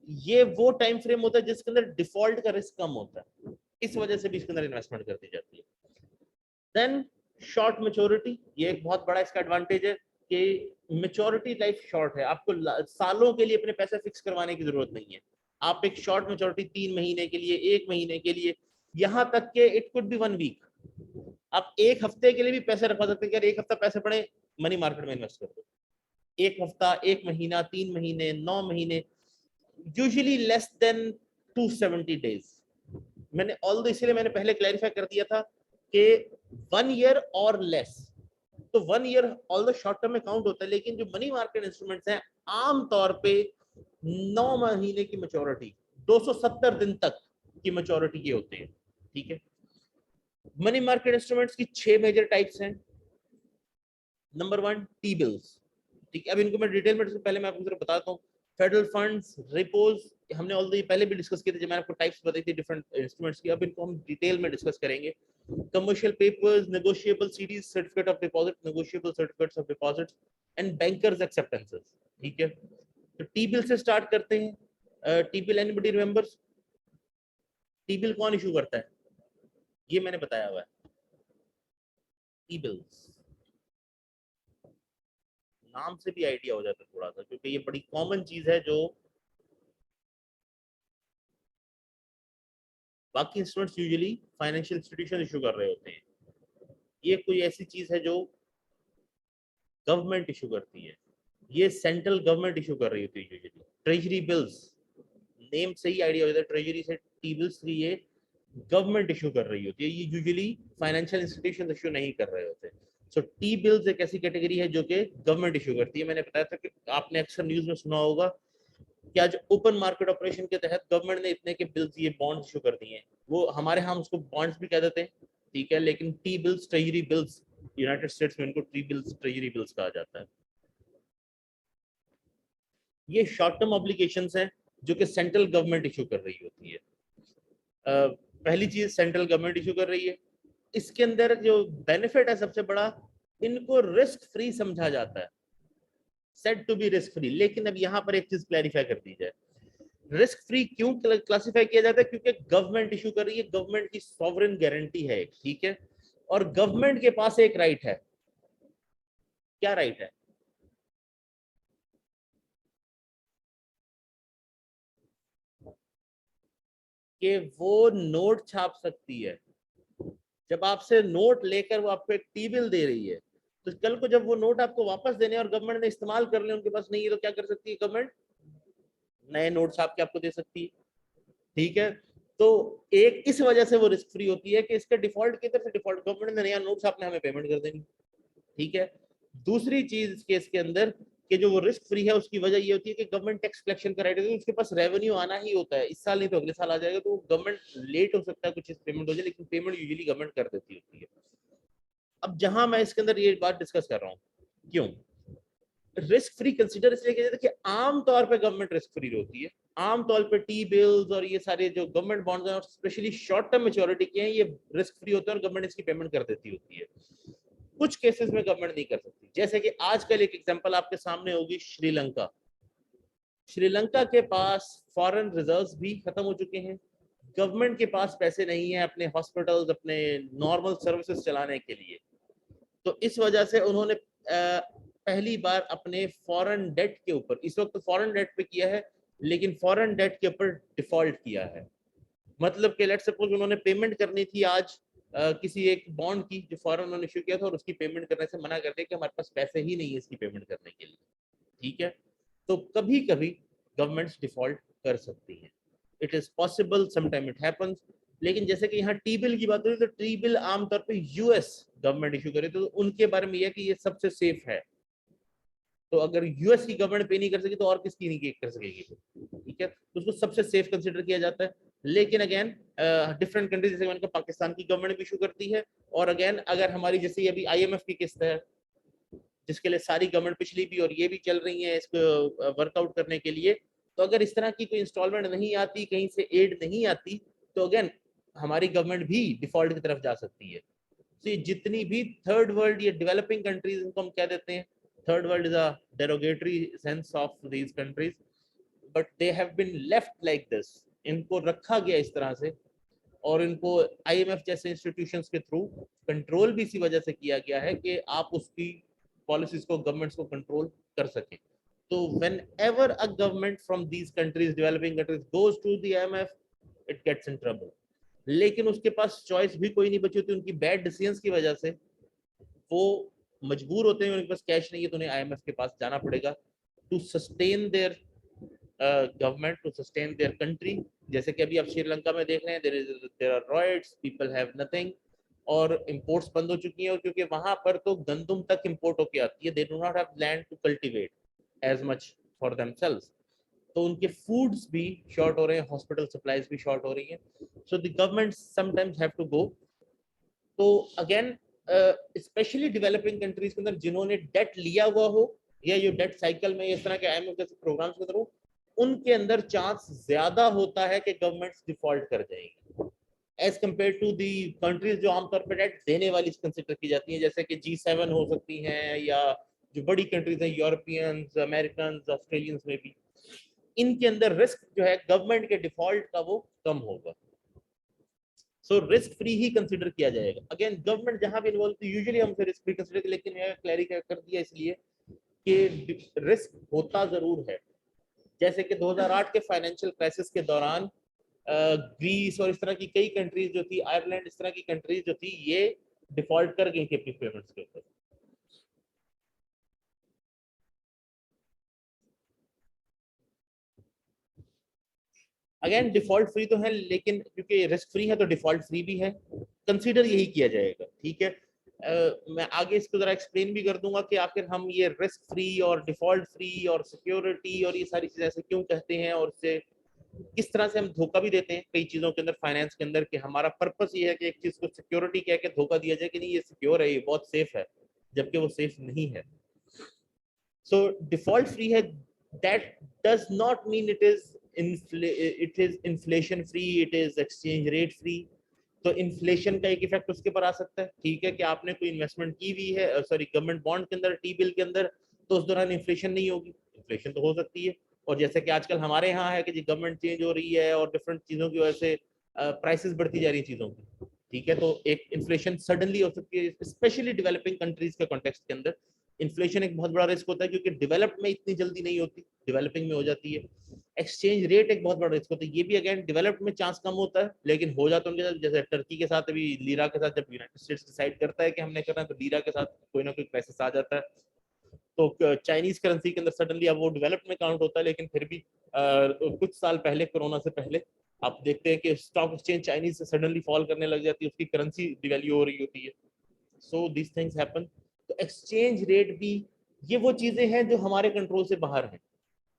ये वो टाइम फ्रेम होता है जिसके अंदर डिफॉल्ट का रिस्क कम होता है। इस वजह से भी इसके अंदर इन्वेस्टमेंट कर दी जाती है। देन शॉर्ट मेच्योरिटी, ये एक बहुत बड़ा इसका एडवांटेज है कि मेच्योरिटी लाइफ शॉर्ट है। आपको सालों के लिए अपने पैसे फिक्स करवाने की जरूरत नहीं है। आप एक शॉर्ट मेच्योरिटी 3 महीने के लिए, 1 महीने के लिए, यहां तक के इट कुड बी 1 वीक, आप 1 हफ्ते के लिए भी पैसे रखवा सकते हैं कि 1 हफ्ता पैसे पड़े, मनी मार्केट में इन्वेस्ट कर दो। 1 हफ्ता, 1 महीना, 3 महीने, 9 महीने, यूजुअली लेस देन 270 days। मैंने ऑल इसलिए मैंने पहले क्लैरिफाई कर दिया था कि 1 ईयर और लेस। तो 1 year all the short term में काउंट होता है, लेकिन जो मनी मार्केट इंस्ट्रूमेंट्स हैं आमतौर पे 9 महीने की मैच्योरिटी, 270 दिन तक की मैच्योरिटी के होते हैं, ठीक है। मनी मार्केट इंस्ट्रूमेंट्स की 6 मेजर टाइप्स हैं। नंबर 1, टी बिल्स, ठीक है। अब इनको मैं डिटेल में, पहले मैं आपको जरा बताता हूँ। फेडरल फंड्स, रिपोज, हमने ऑलरेडी पहले भी डिस्कस किए थे जब मैंने आपको टाइप्स बताई थी डिफरेंट इंस्ट्रूमेंट्स की। अब इनको हम डिटेल में डिस्कस करेंगे। Commercial papers, negotiable CDs, certificate of deposit, negotiable certificates of deposit and bankers acceptances, ठीक है। तो टी बिल से स्टार्ट करते हैं। T bill, anybody remembers T bill कौन इशू करता है? ये मैंने बताया हुआ है, टी बिल्स। नाम से भी आइडिया हो जाता है थोड़ा सा, क्योंकि ये बड़ी कॉमन चीज है जो बाकी institutes usually financial institution issue कर रहे होते हैं। ये कोई ऐसी चीज है जो गवर्नमेंट इशू करती है, ये सेंट्रल गवर्नमेंट इशू कर रही होती है यूजुअली। ट्रेजरी बिल्स, नेम से ही आइडिया हो जाता है, ट्रेजरी से टी बिल्स, ये गवर्नमेंट इशू कर रही होती है, ये यूजुअली फाइनेंशियल इंस्टीट्यूशन इशू नहीं कर रहे होते। सो टी बिल्स एक ऐसी कैटेगरी है जो कि गवर्नमेंट इशू करती है। मैंने बताया था कि आपने अक्सर न्यूज में सुना होगा कि आज ओपन मार्केट ऑपरेशन के तहत गवर्नमेंट ने इतने के बिल्स, ये बॉन्ड्स इशू कर दिए हैं। वो हमारे यहाँ उसको बॉन्ड्स भी कह देते हैं, ठीक है, लेकिन T bills, treasury bills, United states में इनको टी बिल्स, ट्रेजरी बिल्स कहा जाता है। ये शॉर्ट टर्म ऑब्लिगेशंस हैं जो कि सेंट्रल गवर्नमेंट इशू कर रही होती है। पहली चीज, सेंट्रल गवर्नमेंट इशू कर रही है। इसके अंदर जो बेनिफिट है सबसे बड़ा, इनको रिस्क फ्री समझा जाता है, said to be risk free. लेकिन अब यहाँ पर एक चीज क्लैरिफाई कर दी जाए, रिस्क फ्री क्यों क्लासिफाई किया जाता है? क्योंकि गवर्नमेंट इशू कर रही है, गवर्नमेंट की सॉवरेन गारंटी है, ठीक है। और गवर्नमेंट के पास एक राइट है। क्या राइट है? कि वो नोट छाप सकती है। जब आपसे नोट लेकर वो आपको एक टी बिल दे रही है, तो कल को जब वो नोट आपको वापस देने और गवर्नमेंट ने इस्तेमाल कर ले, उनके पास नहीं है, तो क्या कर सकती है गवर्नमेंट? नए नोट छाप के आपको दे सकती है, ठीक है। तो एक इस वजह से वो रिस्क फ्री होती है कि इसके डिफॉल्ट की तरफ से, डिफॉल्ट गवर्नमेंट ने नया नोट छापने हमें पेमेंट कर देनी, ठीक है। दूसरी चीज इस केस के अंदर कि जो वो रिस्क फ्री है, उसकी वजह ये होती है कि गवर्नमेंट टैक्स कलेक्शन का राइट है, उसके पास रेवेन्यू आना ही होता है, इस साल नहीं तो अगले साल आ जाएगा। तो गवर्नमेंट लेट हो सकता है कुछ पेमेंट हो जाए, लेकिन पेमेंट यूजुअली गवर्नमेंट कर देती होती है। अब जहां मैं इसके अंदर ये बात डिस्कस कर रहा हूँ, क्यों रिस्क फ्री कंसीडर इसलिए किया जाता है कि आम तौर पे गवर्नमेंट रिस्क फ्री होती है। आम तौर पे टी बिल्स और ये सारे जो गवर्नमेंट बॉन्ड्स हैं और स्पेशली शॉर्ट टर्म मैच्योरिटी के हैं, ये रिस्क फ्री होते हैं और गवर्नमेंट इसकी पेमेंट कर देती होती है। कुछ केसेस में गवर्नमेंट नहीं कर सकती, जैसे कि आजकल एक एग्जांपल आपके सामने होगी, श्रीलंका। श्रीलंका के पास फॉरेन रिजर्व्स भी खत्म हो चुके हैं, गवर्नमेंट के पास पैसे नहीं है अपने हॉस्पिटल्स, अपने नॉर्मल सर्विसेज चलाने के लिए। तो इस वजह से उन्होंने पहली बार अपने फॉरेन डेट के ऊपर, इस वक्त फॉरेन डेट पे किया है, लेकिन फॉरेन डेट के ऊपर डिफॉल्ट किया है। मतलब कि लेट्स सपोज उन्होंने पेमेंट करनी थी आज किसी एक बॉन्ड की जो फॉरेन उन्होंने इशू किया था, और उसकी पेमेंट करने से मना कर दिया कि हमारे पास पैसे ही नहीं है इसकी पेमेंट करने के लिए। ठीक है, तो कभी कभी गवर्नमेंट्स डिफॉल्ट कर सकती हैं, it is possible, sometime it happens. लेकिन जैसे कि यहाँ टी बिल की बात हो रही है, तो टी बिल आमतौर पे यूएस गवर्नमेंट इशू करे, तो उनके बारे में यह कि ये सबसे सेफ है। तो अगर यूएस की गवर्नमेंट पे नहीं कर सकी तो और किसकी नहीं कर सकेगी? ठीक है, तो उसको सबसे सेफ कंसिडर किया जाता है। लेकिन अगेन डिफरेंट कंट्रीज, जैसे मैंने कहा पाकिस्तान की गवर्नमेंट भी इशू करती है, और अगेन अगर हमारी जैसे अभी आईएमएफ की किस्त है जिसके लिए सारी गवर्नमेंट पिछली भी और ये भी चल रही है इसको वर्कआउट करने के लिए, तो अगर इस तरह की कोई इंस्टॉलमेंट नहीं आती, कहीं से एड नहीं आती, तो अगेन हमारी गवर्नमेंट भी डिफॉल्ट की तरफ जा सकती है। तो ये जितनी भी थर्ड वर्ल्ड या डेवलपिंग कंट्रीज इनको हम कह देते हैं, third world is a derogatory sense of these countries, but they have been left like this, इनको रखा गया इस तरह से, और इनको आईएमएफ जैसे इंस्टीट्यूशंस के थ्रू कंट्रोल भी इसी वजह से किया गया है कि आप उसकी पॉलिसीज को, गवर्नमेंट्स को कंट्रोल कर सकें। तो whenever a government from these countries, developing countries, goes to the IMF, it gets in trouble। लेकिन उसके पास चॉइस भी कोई नहीं बची होती, उनकी बैड डिसीजंस की वजह से वो मजबूर होते हैं, उनके पास कैश नहीं है, तो उन्हें आईएमएफ के पास जाना पड़ेगा to sustain their government, to sustain their country. जैसे कि अभी आप श्रीलंका में देख रहे हैं, there are riots, people have nothing, और इंपोर्ट्स बंद हो चुकी हैं, और क्योंकि वहां पर तो गंदुम तक इंपोर्ट होके आती है, they do not have land to cultivate as much for themselves, तो उनके फूड्स भी शॉर्ट हो रहे हैं, हॉस्पिटल सप्लाईज भी शॉर्ट हो रही हैं, so the government sometimes have to go. तो अगेन स्पेशली डेवलपिंग कंट्रीज के अंदर जिन्होंने डेट लिया हुआ हो, या जो डेट साइकिल में इस तरह के आईएमएफ जैसे प्रोग्राम्स के थ्रू, उनके अंदर चांस ज्यादा होता है कि गवर्नमेंट्स डिफॉल्ट कर जाएंगी as compare to the countries जो आमतौर पर डेट देने वाली कंसिडर की जाती हैं, जैसे कि G7 हो सकती हैं, या जो बड़ी कंट्रीज हैं, यूरोपियंस, अमेरिकन, ऑस्ट्रेलियंस में भी, इनके अंदर रिस्क जो है गवर्नमेंट के डिफॉल्ट का वो कम होगा। सो रिस्क फ्री ही कंसिडर किया जाएगा। अगेन गवर्नमेंट जहां भी इन्वॉल्व, तो यूजुअली हम रिस्क फ्री कंसिडर, लेकिन मैं क्लैरिफाई कर दिया इसलिए कि रिस्क होता जरूर है। जैसे कि 2008 के फाइनेंशियल क्राइसिस के दौरान ग्रीस और इस तरह की कई कंट्रीज जो थी, आयरलैंड, इस तरह की कंट्रीज जो थी, ये डिफॉल्ट कर गई थी अपनी पेमेंट्स के ऊपर। अगेन डिफॉल्ट फ्री तो है, लेकिन क्योंकि रिस्क फ्री है तो डिफॉल्ट फ्री भी है, कंसीडर यही किया जाएगा। ठीक है, मैं आगे इसको जरा एक्सप्लेन भी कर दूंगा कि आखिर हम ये रिस्क फ्री और डिफॉल्ट फ्री और सिक्योरिटी और ये सारी चीजें ऐसे क्यों कहते हैं, और उससे किस तरह से हम धोखा भी देते हैं कई चीजों के अंदर, फाइनेंस के अंदर, कि हमारा पर्पस ये है कि एक चीज को सिक्योरिटी कह के धोखा दिया जाए कि नहीं ये सिक्योर है, ये बहुत सेफ है, जबकि वो सेफ नहीं है। सो डिफॉल्ट फ्री है, that does not mean it is inflation free, it is exchange rate free. तो इन्फ्लेशन का एक इफेक्ट उसके ऊपर आ सकता है। ठीक है, कि आपने कोई इन्वेस्टमेंट की हुई है, सॉरी गवर्नमेंट बॉन्ड के अंदर, टी बिल के अंदर, तो उस दौरान इन्फ्लेशन नहीं होगी, इन्फ्लेशन तो हो सकती है। और जैसे कि आजकल हमारे यहाँ है कि जी गवर्नमेंट चेंज हो रही है और डिफरेंट चीजों की वजह से प्राइसेस बढ़ती जा रही है चीजों की। ठीक है, तो एक इन्फ्लेशन सडनली हो सकती है, स्पेशली डेवलपिंग कंट्रीज के कॉन्टेक्स्ट के अंदर इन्फ्लेशन एक बहुत बड़ा रिस्क होता है, क्योंकि डेवलप्ड में इतनी जल्दी नहीं होती, डेवलपिंग में हो जाती है। एक्सचेंज रेट एक बहुत बड़ा रिस्क होता है, ये भी अगेन डेवलप्ड में चांस कम होता है, लेकिन हो जाता है उनके साथ, जैसे टर्की के साथ, अभी लीरा के साथ, जब यूनाइटेड स्टेट्स डिसाइड करता है कि हमने करना है, तो लीरा के साथ कोई ना कोई क्राइसिस आ जाता है। तो चाइनीज करेंसी के अंदर सडनली, अब वो डेवलप्ड में काउंट होता है, लेकिन फिर भी कुछ साल पहले, कोरोना से पहले, आप देखते हैं कि स्टॉक एक्सचेंज चाइनीज से सडनली फॉल करने लग जाती है, उसकी करेंसी डिवैल्यू हो रही होती है। So this things happen. तो एक्सचेंज रेट भी, ये वो चीजें हैं जो हमारे कंट्रोल से बाहर हैं,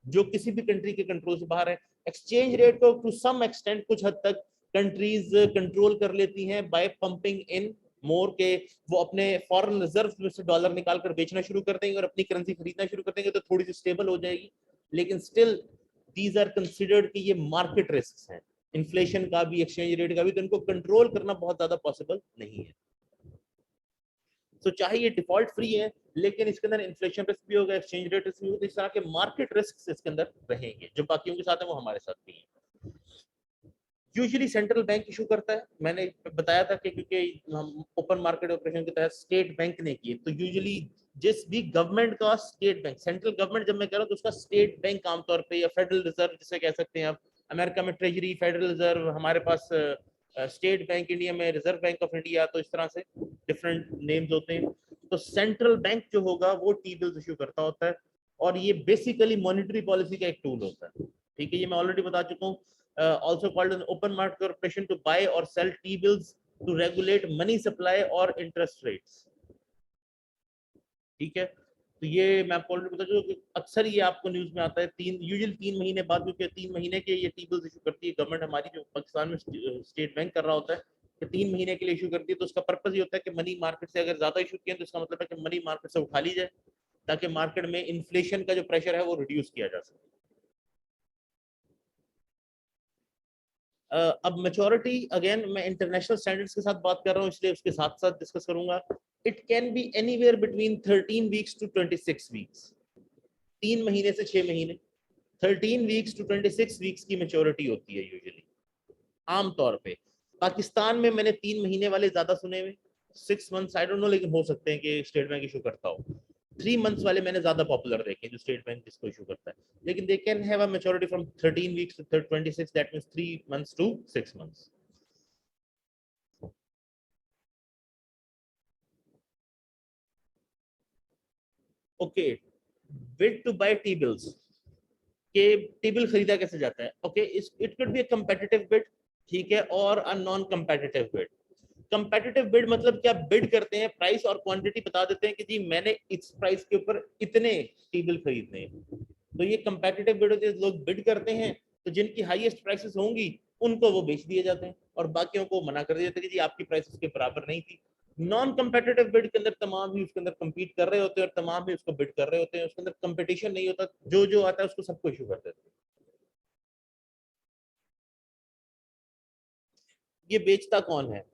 जो किसी भी कंट्री के कंट्रोल से बाहर है। एक्सचेंज रेट को टू सम एक्सटेंट कुछ हद तक कंट्रीज कंट्रोल कर लेती हैं बाय पंपिंग इन मोर के वो अपने फॉरेन रिजर्व में से डॉलर निकाल कर बेचना शुरू कर देंगे और अपनी करेंसी खरीदना शुरू कर देंगे, तो थोड़ी सी स्टेबल हो जाएगी। लेकिन स्टिल दीज आर कंसिडर्ड कि ये मार्केट रिस्क हैं, इन्फ्लेशन का भी, एक्सचेंज रेट का भी, तो इनको कंट्रोल करना बहुत ज्यादा पॉसिबल नहीं है। तो चाहे ये डिफॉल्ट फ्री है, लेकिन इसके अंदर इन्फ्लेशन रिस्क भी होगा, एक्सचेंज रेट रिस्क भी होगा, इस तरह के मार्केट रिस्क इसके अंदर रहेंगे, जो बाकियों के साथ है वो हमारे साथ भी है। यूजुअली सेंट्रल बैंक इशू करता है, मैंने बताया था कि क्योंकि हम ओपन मार्केट ऑपरेशन के तहत स्टेट बैंक ने किए, तो यूजुअली जिस भी गवर्नमेंट का स्टेट बैंक, सेंट्रल गवर्नमेंट जब मैं कह रहा हूँ तो उसका स्टेट बैंक आमतौर पे, या फेडरल रिजर्व जिसे कह सकते हैं आप, अमेरिका में ट्रेजरी, फेडरल रिजर्व, हमारे पास स्टेट बैंक इंडिया में रिजर्व बैंक ऑफ इंडिया, तो इस तरह से डिफरेंट नेम्स होते हैं। तो सेंट्रल बैंक जो होगा वो टी बिल्स इशू करता होता है, और ये बेसिकली मॉनेटरी पॉलिसी का एक टूल होता है। ठीक है, ये मैं ऑलरेडी बता चुका हूँ। Also called an open market corporation to buy or sell T-bills to regulate money supply or interest rates. ठीक है, तो ये मैं आपको ऑलरेडी बता चुका कि अक्सर ये आपको न्यूज में आता है यूजुअली 3 महीने बाद, क्योंकि 3 महीने के ये T-bills इशू करती है गवर्नमेंट हमारी, जो पाकिस्तान में स्टेट बैंक कर रहा होता है कि 3 महीने के लिए इशू करती है। तो उसका पर्पस ये होता है कि मनी मार्केट से अगर ज्यादा इशू किए तो इसका मतलब है कि मनी मार्केट से उठा ली जाए, ताकि मार्केट में इन्फ्लेशन का जो प्रेशर है वो रिड्यूस किया जा सके। अब मेच्योरिटी, अगेन मैं इंटरनेशनल स्टैंडर्ड्स के साथ बात कर रहा हूँ, इसलिए उसके साथ साथ डिस्कस करूंगा। It can be anywhere between 13 weeks to 26 weeks, 3 महीने से 6 महीने। 13 वीक्स टू 26 वीक्स की मेच्योरिटी होती है यूजुअली, आमतौर पे। पाकिस्तान में मैंने 3 महीने वाले ज्यादा सुने हुए, 6 मंथ्स आई डोंट नो, लेकिन हो सकते हैं कि स्टेट बैंक इशू करता हो। 3 मंथ्स वाले मैंने ज्यादा पॉपुलर देखे जो स्टेट बैंक जिसको इशू करता है, लेकिन they can have a maturity from 13 weeks to 26, that means 3 months to 6 months. Okay, bid to buy T bills, के टी बिल खरीदा कैसे जाता है? Okay, it could be a competitive bid, ठीक है, और a non competitive bid. Competitive bid मतलब क्या, बिड करते हैं, प्राइस और क्वांटिटी बता देते हैं कि जी मैंने इस प्राइस के ऊपर इतने टी बिल खरीदने हैं, तो ये कंपेटिटिव बिड होते हैं। लोग बिड करते हैं, तो जिनकी हाईएस्ट प्राइसेस होंगी उनको वो बेच दिए जाते हैं, और बाकियों को मना कर दिया जाता है कि जी आपकी प्राइस उसके बराबर नहीं थी। नॉन कंपेटिटिव बिड के अंदर तमाम ही उसके अंदर compete कर रहे होते हैं, और तमाम ही उसको बिड कर रहे होते हैं, उसके अंदर कंपटीशन नहीं होता, जो जो आता है उसको सबको इशू कर देते हैं। ये बेचता कौन है?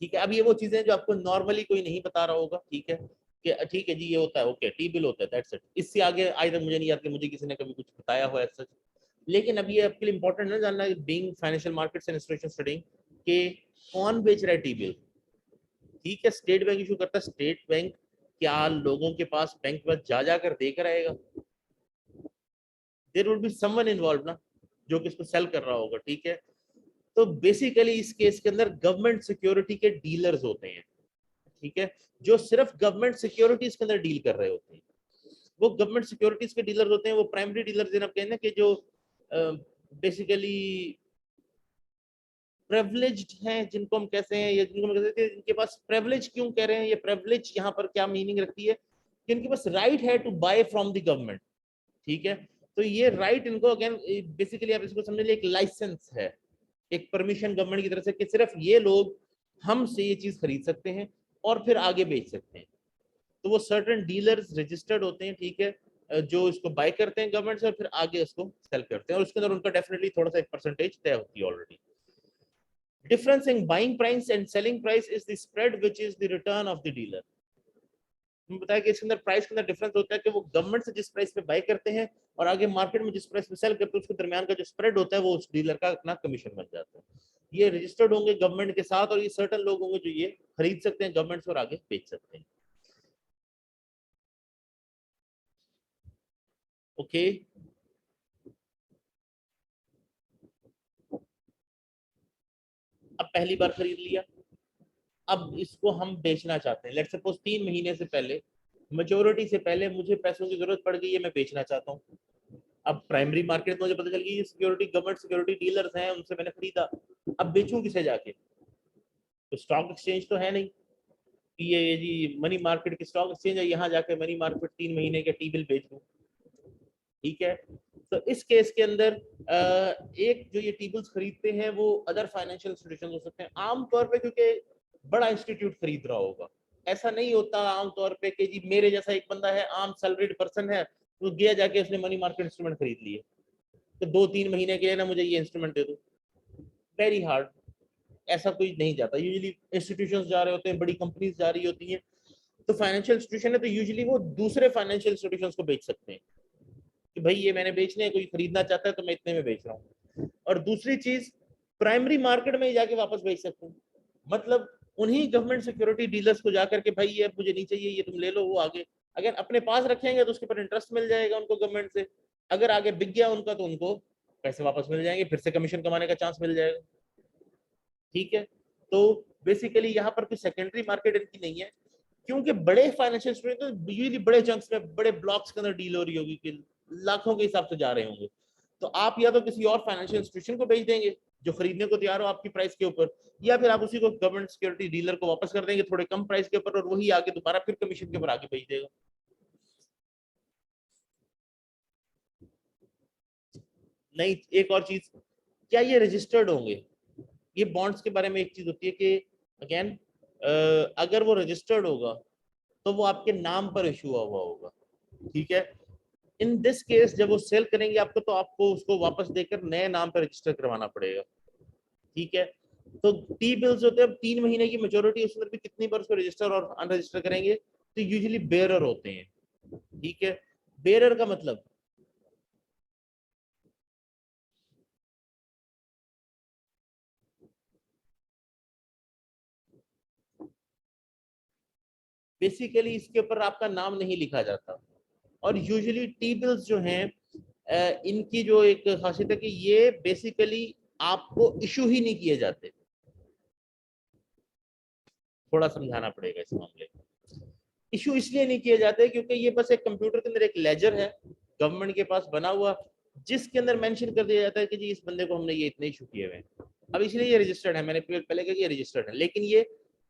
ठीक है, अब ये वो चीजें जो आपको नॉर्मली कोई नहीं बता रहा होगा, ठीक है, कि ठीक है जी ये होता है, ओके टी बिल होता है, दैट्स इट। इससे आगे आज तक मुझे नहीं याद कि मुझे किसी ने कभी कुछ बताया हो ऐसा। लेकिन अब ये आपके लिए इंपॉर्टेंट है जानना, being financial markets and institution studying, कि कौन बेच रहा है टी बिल। ठीक है, स्टेट बैंक इशू करता है, स्टेट बैंक क्या लोगों के पास बैंक में जा जाकर देकर आएगा? There would be someone involve ना, जो कि इसको सेल कर रहा होगा, ठीक है। तो बेसिकली इस केस के अंदर गवर्नमेंट सिक्योरिटी के डीलर्स होते हैं, ठीक है, जो सिर्फ गवर्नमेंट सिक्योरिटीज के अंदर डील कर रहे होते हैं। वो गवर्नमेंट सिक्योरिटीज के डीलर होते हैं, वो प्राइमरी डीलर जिन्हें आप कहते हैं कि जो बेसिकली प्रिविलेज्ड हैं, जिनको हम कहते हैं, या जिनको हम कहते हैं इनके पास प्रिविलेज, क्यों कह रहे हैं ये प्रिविलेज, यहाँ पर क्या मीनिंग रखती है कि इनके पास राइट है to buy from the government, ठीक है। तो ये राइट इनको अगेन बेसिकली आप इसको समझ लीजिए एक लाइसेंस है, एक परमिशन गवर्नमेंट की तरफ से कि सिर्फ ये लोग हमसे ये चीज खरीद सकते हैं और फिर आगे बेच सकते हैं। तो वो सर्टेन डीलर्स रजिस्टर्ड होते हैं, ठीक है, जो इसको बाय करते हैं गवर्नमेंट से और फिर आगे उसको सेल करते हैं, और उसके अंदर उनका डेफिनेटली थोड़ा सा एक परसेंटेज तय होती है already. Difference in buying price and selling price is the spread which is the return of the dealer. हम बताया कि इसके अंदर प्राइस के अंदर डिफरेंस होता है कि वो गवर्नमेंट से जिस प्राइस पे बाय करते हैं और आगे मार्केट में जिस प्राइस पे सेल करते हैं, उसके दरमियान का जो स्प्रेड होता है वो उस डीलर का अपना कमीशन बन जाता है। ये रजिस्टर्ड होंगे गवर्नमेंट के साथ, और ये सर्टेन लोग होंगे जो ये खरीद सकते हैं गवर्नमेंट से और आगे बेच सकते हैं। ओके, अब पहली बार खरीद लिया, अब इसको हम बेचना चाहते हैं, लेट्स सपोज 3 महीने से पहले, मेच्योरिटी से पहले मुझे पैसों की जरूरत पड़ गई है, मैं बेचना चाहता हूँ। अब प्राइमरी मार्केट में मुझे पता चल गई ये सिक्योरिटी गवर्नमेंट सिक्योरिटी डीलर्स हैं, उनसे मैंने खरीदा, अब बेचूं किसे जाके? तो स्टॉक एक्सचेंज तो है नहीं कि ये जी मनी मार्केट की स्टॉक एक्सचेंज है, यहाँ जाके मनी मार्केट 3 महीने के टी बिल बेच दूं, ठीक है। तो इस केस के अंदर एक जो ये टी-बिल्स खरीदते हैं वो अदर फाइनेंशियल इंस्टीट्यूशन हो सकते हैं आमतौर पे, क्योंकि बड़ा इंस्टीट्यूट खरीद रहा होगा। ऐसा नहीं होता आमतौर पे कि जी मेरे जैसा एक बंदा है, आम सैलरीड पर्सन है, तो गया जाके उसने मनी मार्केट इंस्ट्रूमेंट खरीद लिए, तो 2-3 महीने के लिए ना मुझे ये इंस्ट्रूमेंट दे दो, वेरी हार्ड। ऐसा कोई नहीं जाता, यूजुअली इंस्टीट्यूशंस जा रहे होते हैं, बड़ी कंपनीज जा रही होती हैं, तो फाइनेंशियल इंस्टीट्यूशन है तो यूजुअली वो दूसरे फाइनेंशियल इंस्टीट्यूशंस को बेच सकते हैं कि भाई ये मैंने बेचने, कोई खरीदना चाहता है तो मैं इतने में बेच रहा हूँ। और दूसरी चीज, प्राइमरी मार्केट में जाके वापस बेच सकते हैं, मतलब उन्हीं गवर्नमेंट सिक्योरिटी डीलर्स को जाकर के भाई ये मुझे नहीं चाहिए, ये तुम ले लो, वो आगे अगर अपने पास रखेंगे तो उसके ऊपर इंटरेस्ट मिल जाएगा उनको गवर्नमेंट से, अगर आगे बिक गया उनका तो उनको पैसे वापस मिल जाएंगे, फिर से कमीशन कमाने का चांस मिल जाएगा। ठीक है, तो बेसिकली यहाँ पर कोई सेकेंडरी मार्केट इनकी नहीं है, क्योंकि बड़े फाइनेंशियल इंस्टीट्यूट यूजुअली बड़े चंक्स में, बड़े ब्लॉक्स के अंदर डील हो रही होगी कि लाखों के हिसाब से जा रहे होंगे, तो आप या तो किसी और फाइनेंशियल इंस्टीट्यूशन को बेच देंगे जो खरीदने को तैयार हो आपकी प्राइस के ऊपर, या फिर आप उसी को गवर्नमेंट सिक्योरिटी डीलर को वापस कर देंगे थोड़े कम प्राइस के ऊपर, और वही आगे दोबारा फिर कमीशन के ऊपर आगे बेच देगा। नहीं, एक और चीज, क्या ये रजिस्टर्ड होंगे? ये बॉन्ड्स के बारे में एक चीज होती है कि अगेन अगर वो रजिस्टर्ड होगा तो वो आपके नाम पर इशू हुआ होगा, ठीक है। इन दिस केस जब वो सेल करेंगे आपको, तो आपको उसको वापस देकर नए नाम पर रजिस्टर करवाना पड़ेगा, ठीक है। तो टी बिल्स होते हैं, 3 महीने की मेच्योरिटी, उसमें भी कितनी बार उसको रजिस्टर और अनरजिस्टर करेंगे, तो यूजुअली बेरर होते हैं, ठीक है। बेरर का मतलब बेसिकली इसके ऊपर आपका नाम नहीं लिखा जाता, और यूजुअली टी बिल्स जो हैं इनकी जो एक खासियत है कि ये बेसिकली आपको इशू ही नहीं किए जाते, थोड़ा समझाना पड़ेगा इस मामले में। इशू इसलिए नहीं किए जाते क्योंकि ये बस एक कंप्यूटर के अंदर एक लेजर है गवर्नमेंट के पास बना हुआ, जिसके अंदर मेंशन कर दिया जाता है कि जी इस बंदे को हमने ये इतने इशू किए हुए हैं, अब इसलिए ये रजिस्टर्ड है, मैंने पहले कहा कि ये रजिस्टर्ड है, लेकिन ये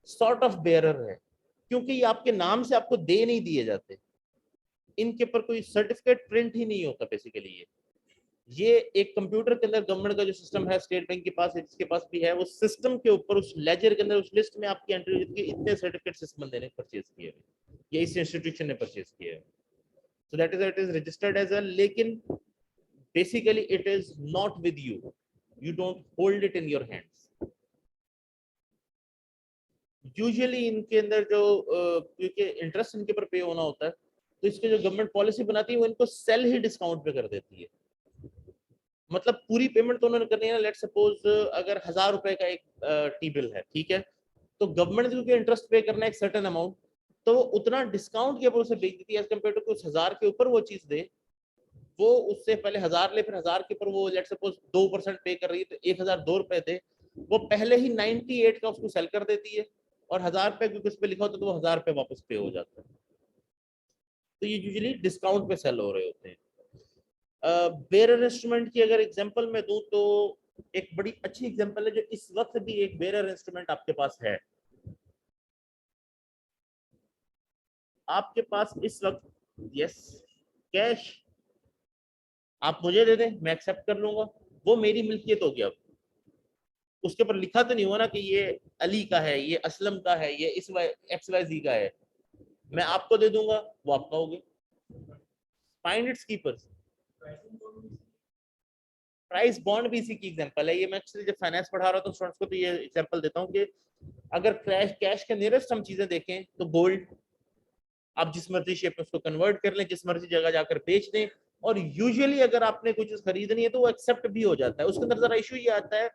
सॉर्ट ऑफ बेयरर है, क्योंकि ये आपके नाम से आपको दे नहीं दिए जाते, इनके ऊपर कोई सर्टिफिकेट प्रिंट ही नहीं होता बेसिकली। ये एक कंप्यूटर के अंदर गवर्नमेंट का जो सिस्टम है, स्टेट बैंक के पास, इसके पास भी है, वो सिस्टम के ऊपर उस लेजर के अंदर उस लिस्ट में आपकी एंट्री होती है, इतने सर्टिफिकेट्स इस बंदे ने परचेज किए हैं या इस इंस्टीट्यूशन ने परचेज किए हैं, so that is it is registered as well, लेकिन basically it is not with you, you don't hold it in your hands. Usually इनके अंदर जो क्योंकि इंटरेस्ट इनके ऊपर पे होना होता है, तो इसके जो गवर्नमेंट पॉलिसी बनाती है वो इनको सेल ही डिस्काउंट पे कर देती है, मतलब पूरी पेमेंट तो उन्होंने करनी है ना। लेट सपोज अगर 1000 रुपए का एक टी बिल है, ठीक है, तो गवर्नमेंट क्योंकि इंटरेस्ट पे करना है एक सर्टेन अमाउंट, तो वो उतना डिस्काउंट के ऊपर उसे बेच देती है एज कम्पेयर टू उस 1000 के ऊपर वो चीज दे, वो उससे पहले 1000 ले, फिर 1000 के ऊपर वो लेट सपोज 2% पे कर रही है, तो 1002 रुपए दे, वो पहले ही 98 का उसको सेल कर देती है, और 1000 रुपए क्योंकि उस पर लिखा होता है तो वो 1000 रुपए वापस पे हो जाता है, तो ये यूजुअली डिस्काउंट पे सेल हो रहे होते हैं। बेरर इंस्ट्रूमेंट की अगर एग्जांपल मैं दूं तो एक बड़ी अच्छी एग्जांपल है जो इस वक्त भी एक बेरर इंस्ट्रूमेंट आपके पास है, आपके पास इस वक्त, यस, कैश आप मुझे दे दें, मैं एक्सेप्ट कर लूंगा, वो मेरी मिल्कियत हो गया, उसके ऊपर लिखा तो नहीं हुआ ना कि ये अली का है, ये असलम का है, ये इस एक्स वाई जी का है, मैं आपको दे दूंगा, वो आपका हो गया, find its keepers. Price bond भी इसी की एग्जांपल है, ये मैं एक्चुअली जब फाइनेंस पढ़ा रहा था स्टूडेंट्स को, तो ये एग्जांपल देता हूँ कि अगर कैश के नियरेस्ट हम चीजें देखें तो गोल्ड, आप जिस मर्जी शेप में उसको कन्वर्ट कर लें, जिस मर्जी जगह जाकर बेच दें, और यूजुअली अगर आपने कोई चीज खरीदनी है तो वो एक्सेप्ट भी हो जाता है। उसके अंदर जरा इशू ये आता है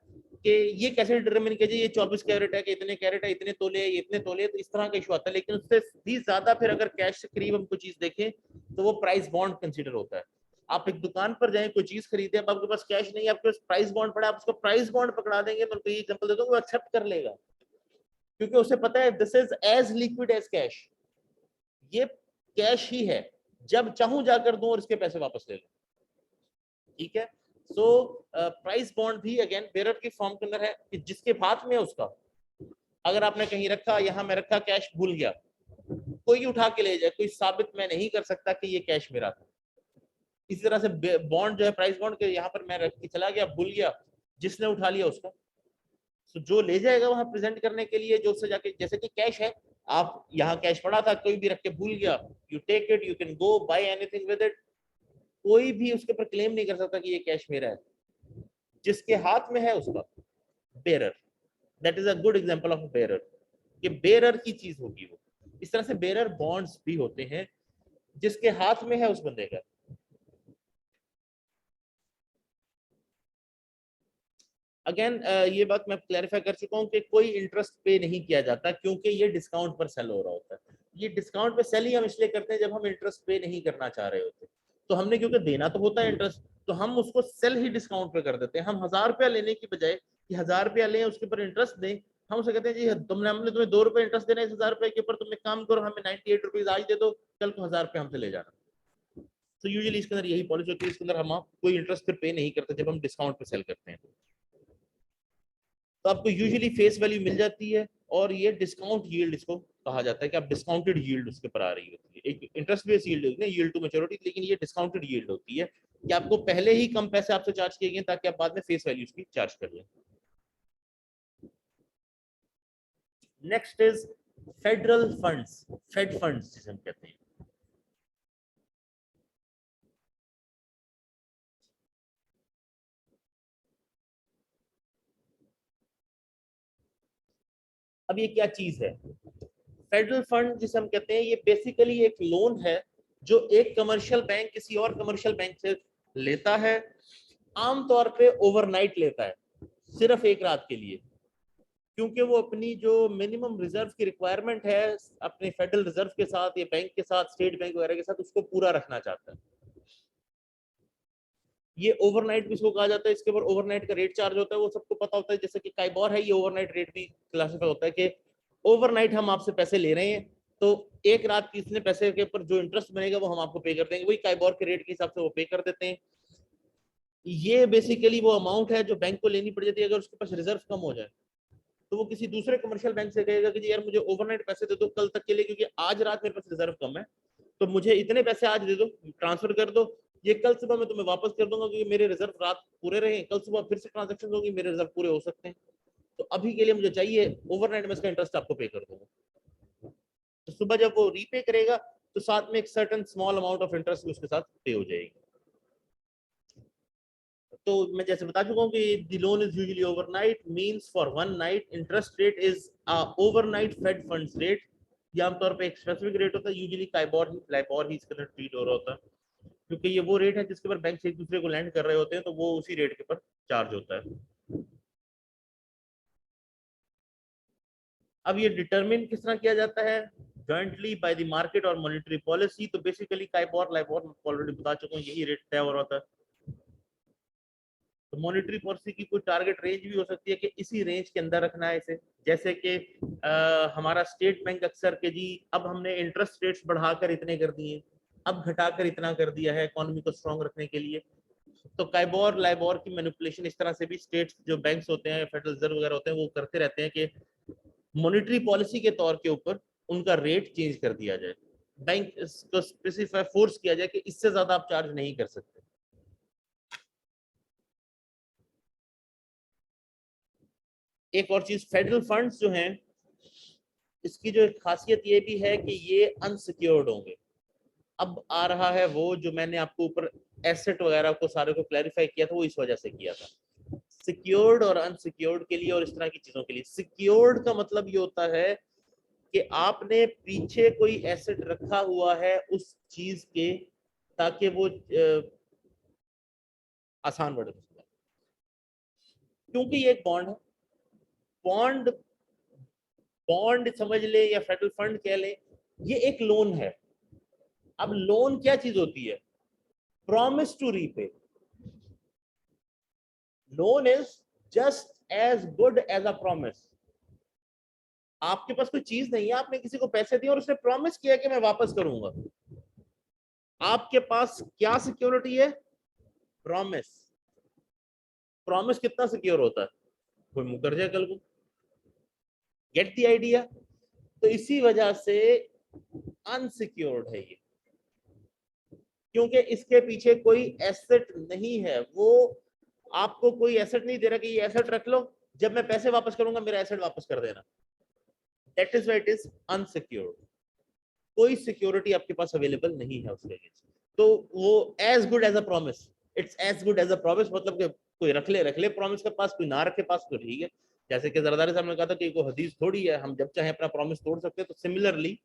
कि ये कैसे डिटरमिन कीजिए ये 24 कैरेट है कि इतने कैरेट है, इतने तोले है, इतने तोले है, तो इस तरह का इशू आता है, लेकिन उससे भी ज्यादा फिर अगर कैश से करीब हम कोई चीज देखें तो वो प्राइस बॉन्ड कंसिडर होता है। आप एक दुकान पर जाएं, कोई चीज खरीदे, अब आपके पास कैश नहीं है, आपके पास प्राइस बॉन्ड पड़ा, आप उसको प्राइस बॉन्ड पकड़ा देंगे, मैं उनको ये एग्जांपल देता हूं, वो एक्सेप्ट कर लेगा, क्योंकि उसे पता है this is as liquid as cash, ये कैश ही है, जब चाहूं जाकर दूं और इसके पैसे वापस ले लूं, ठीक है। सो प्राइस बॉन्ड भी अगेन बेरर की फॉर्म के अंदर है कि जिसके हाथ में उसका, अगर आपने कहीं रखा, यहां में रखा, कैश भूल गया, कोई उठा के ले जाए, कोई साबित मैं नहीं कर सकता कि ये कैश मेरा था, इसी तरह से बॉन्ड जो है, प्राइस बॉन्ड के यहाँ पर मैं रख के चला गया, भूल गया, जिसने उठा लिया उसका, तो जो ले जाएगा वहां प्रेजेंट करने के लिए, जो उससे जाके, जैसे कि कैश है, आप यहाँ कैश पड़ा था, कोई भी रख के भूल गया, you take it, you can go buy anything with it, कोई भी उसके ऊपर क्लेम नहीं कर सकता कि ये कैश मेरा है, जिसके हाथ में है उसका, bearer, that is a good example of bearer, कि बेरर की चीज होगी वो। इस तरह से बेरर बॉन्ड्स भी होते हैं जिसके हाथ में है उस बंदे का। अगेन ये बात मैं क्लैरिफाई कर चुका हूं कि कोई इंटरेस्ट पे नहीं किया जाता, क्योंकि ये डिस्काउंट पर सेल हो रहा होता है। ये डिस्काउंट पे सेल ही हम इसलिए करते हैं जब हम इंटरेस्ट पे नहीं करना चाह रहे होते, तो हमने क्योंकि देना तो होता है इंटरेस्ट, तो हम उसको सेल ही डिस्काउंट पे कर देते हैं। हम 1000 रुपया लेने की बजाय कि 1000 रुपया लें उसके ऊपर इंटरेस्ट दें, हम उसे कहते हैं जी हमने तुम्हें 2 रुपए इंटरेस्ट देना है इस 1000 रुपए के ऊपर, तुम एक काम करो, हमें 98 रुपीज आज दे दो, कल को 1000 रुपया हमसे ले जाना। तो यूजुअली इसके अंदर यही पॉलिसी होती है, इसके अंदर हम कोई इंटरेस्ट फिर पे नहीं करते जब हम डिस्काउंट पे सेल करते हैं। तो आपको यूजुअली फेस वैल्यू मिल जाती है, और ये डिस्काउंट यील्ड इसको कहा जाता है कि आप डिस्काउंटेड यील्ड उसके पर आ रही होती है। एक इंटरेस्ट बेस्ड यील्ड होती है, यील्ड टू मैच्योरिटी, लेकिन ये डिस्काउंटेड यील्ड होती है कि आपको पहले ही कम पैसे आपसे चार्ज किए गए ताकि आप बाद में फेस वैल्यू उसकी चार्ज कर लें। Next is federal funds, fed funds जिसे हम कहते हैं। अब ये क्या चीज है? फेडरल फंड जिसे हम कहते हैं, ये बेसिकली एक लोन है जो एक कमर्शियल बैंक किसी और कमर्शियल बैंक से लेता है, आमतौर पे ओवरनाइट लेता है, सिर्फ एक रात के लिए, क्योंकि वो अपनी जो मिनिमम रिजर्व की रिक्वायरमेंट है अपने फेडरल रिजर्व के साथ या बैंक के साथ, स्टेट बैंक वगैरह के साथ, उसको पूरा रखना चाहता है। ये ओवरनाइट भी इसको कहा जाता है, इसके ऊपर ओवरनाइट का रेट चार्ज होता है, वो सबको पता होता है, जैसे कि काइबोर है, ये ओवरनाइट रेट भी क्लासिफाई होता है कि ओवरनाइट हम आपसे पैसे ले रहे हैं, तो एक रात की इतने पैसे के ऊपर जो इंटरेस्ट बनेगा वो हम आपको पे कर देंगे, वही काइबोर के रेट के हिसाब से वो पे कर देते हैं। ये बेसिकली वो अमाउंट है जो बैंक को लेनी पड़ जाती है अगर उसके पास रिजर्व कम हो जाए, तो वो किसी दूसरे कमर्शियल बैंक से कहेगा कि जी यार मुझे ओवरनाइट पैसे दे दो कल तक के लिए, क्योंकि आज रात मेरे पास रिजर्व कम है, तो मुझे इतने पैसे आज दे दो, ट्रांसफर कर दो, ये कल सुबह मैं तुम्हें वापस कर दूंगा क्योंकि मेरे रिजर्व रात पूरे रहे, कल सुबह फिर से ट्रांजेक्शन होगी, मेरे रिजर्व पूरे हो सकते हैं, तो अभी के लिए मुझे चाहिए ओवरनाइट में इसका इंटरेस्ट आपको पे कर दूंगा। तो सुबह जब वो रीपे करेगा तो साथ में एक certain small amount of interest उसके साथ पे हो जाएगी। तो मैं जैसे बता चुका हूँ कि the loan is usually overnight, means for one night, interest rate is overnight fed funds rate. ये आमतौर पे एक स्पेसिफिक रेट होता है, यूजुअली काइबोर ही फ्लाइबोर ही इसके अंदर ट्रीट हो रहा होता है, क्योंकि ये वो रेट है जिसके ऊपर बैंक एक दूसरे को लैंड कर रहे होते हैं, तो वो उसी रेट के ऊपर चार्ज होता है। अब ये डिटरमिन किस तरह किया जाता है? जॉइंटली बाय द मार्केट और मॉनेटरी पॉलिसी। तो बेसिकली काइबोर लाइबोर ऑलरेडी बता चुका हूँ, यही रेट तय हो रहा होता है। तो मॉनेटरी पॉलिसी की कोई टारगेट रेंज भी हो सकती है कि इसी रेंज के अंदर रखना है इसे, जैसे कि हमारा स्टेट बैंक अक्सर के जी अब हमने इंटरेस्ट रेट्स बढ़ाकर इतने कर दिए, अब घटाकर इतना कर दिया है इकोनॉमी को स्ट्रॉन्ग रखने के लिए। तो काइबोर लाइबोर की मैनिपुलेशन इस तरह से भी स्टेट्स जो बैंक्स होते हैं, फेडरल रिजर्व वगैरह होते हैं, वो करते रहते हैं कि मॉनेटरी पॉलिसी के तौर के ऊपर उनका रेट चेंज कर दिया जाए, बैंक को स्पेसिफाई फोर्स किया जाए कि इससे ज्यादा आप चार्ज नहीं कर सकते। एक और चीज, फेडरल फंड्स जो हैं, इसकी जो एक खासियत ये भी है कि ये अनसिक्योर्ड होंगे। अब आ रहा है वो जो मैंने आपको ऊपर एसेट वगैरह को सारे को क्लैरिफाई किया था, वो इस वजह से किया था, सिक्योर्ड और अनसिक्योर्ड के लिए और इस तरह की चीजों के लिए। सिक्योर्ड का मतलब ये होता है कि आपने पीछे कोई एसेट रखा हुआ है उस चीज के, ताकि वो आसान बढ़े, क्योंकि ये एक बॉन्ड है। बॉन्ड, बॉन्ड समझ ले या फेडरल फंड कह ले, ये एक लोन है। अब लोन क्या चीज होती है? Promise to repay. Loan is just as good as a promise. आपके पास कोई चीज नहीं है, आपने किसी को पैसे दिए और उसने प्रॉमिस किया कि मैं वापस करूंगा। आपके पास क्या सिक्योरिटी है? प्रॉमिस। प्रॉमिस कितना सिक्योर होता है? कोई मुकर जाए कल को। Get the idea? तो इसी वजह से अनसिक्योर्ड है ये। क्योंकि इसके पीछे कोई एसेट नहीं है, वो आपको कोई एसेट नहीं दे रहा कि ये एसेट रख लो, जब मैं पैसे वापस करूंगा मेरा एसेट वापस कर देना। That is why it is unsecured. कोई सिक्योरिटी आपके पास अवेलेबल नहीं है उसके अगेंस्ट। तो वो as good as a promise, it's as good as a promise, मतलब कि कोई रख ले प्रॉमिस के पास, कोई ना रखे पास, तो ठीक है। जैसे कि जरदारी साहब ने कहा था कि कोई हदीस थोड़ी है, हम जब चाहे अपना प्रॉमिस तोड़ सकते हैं, तो सिमिलरली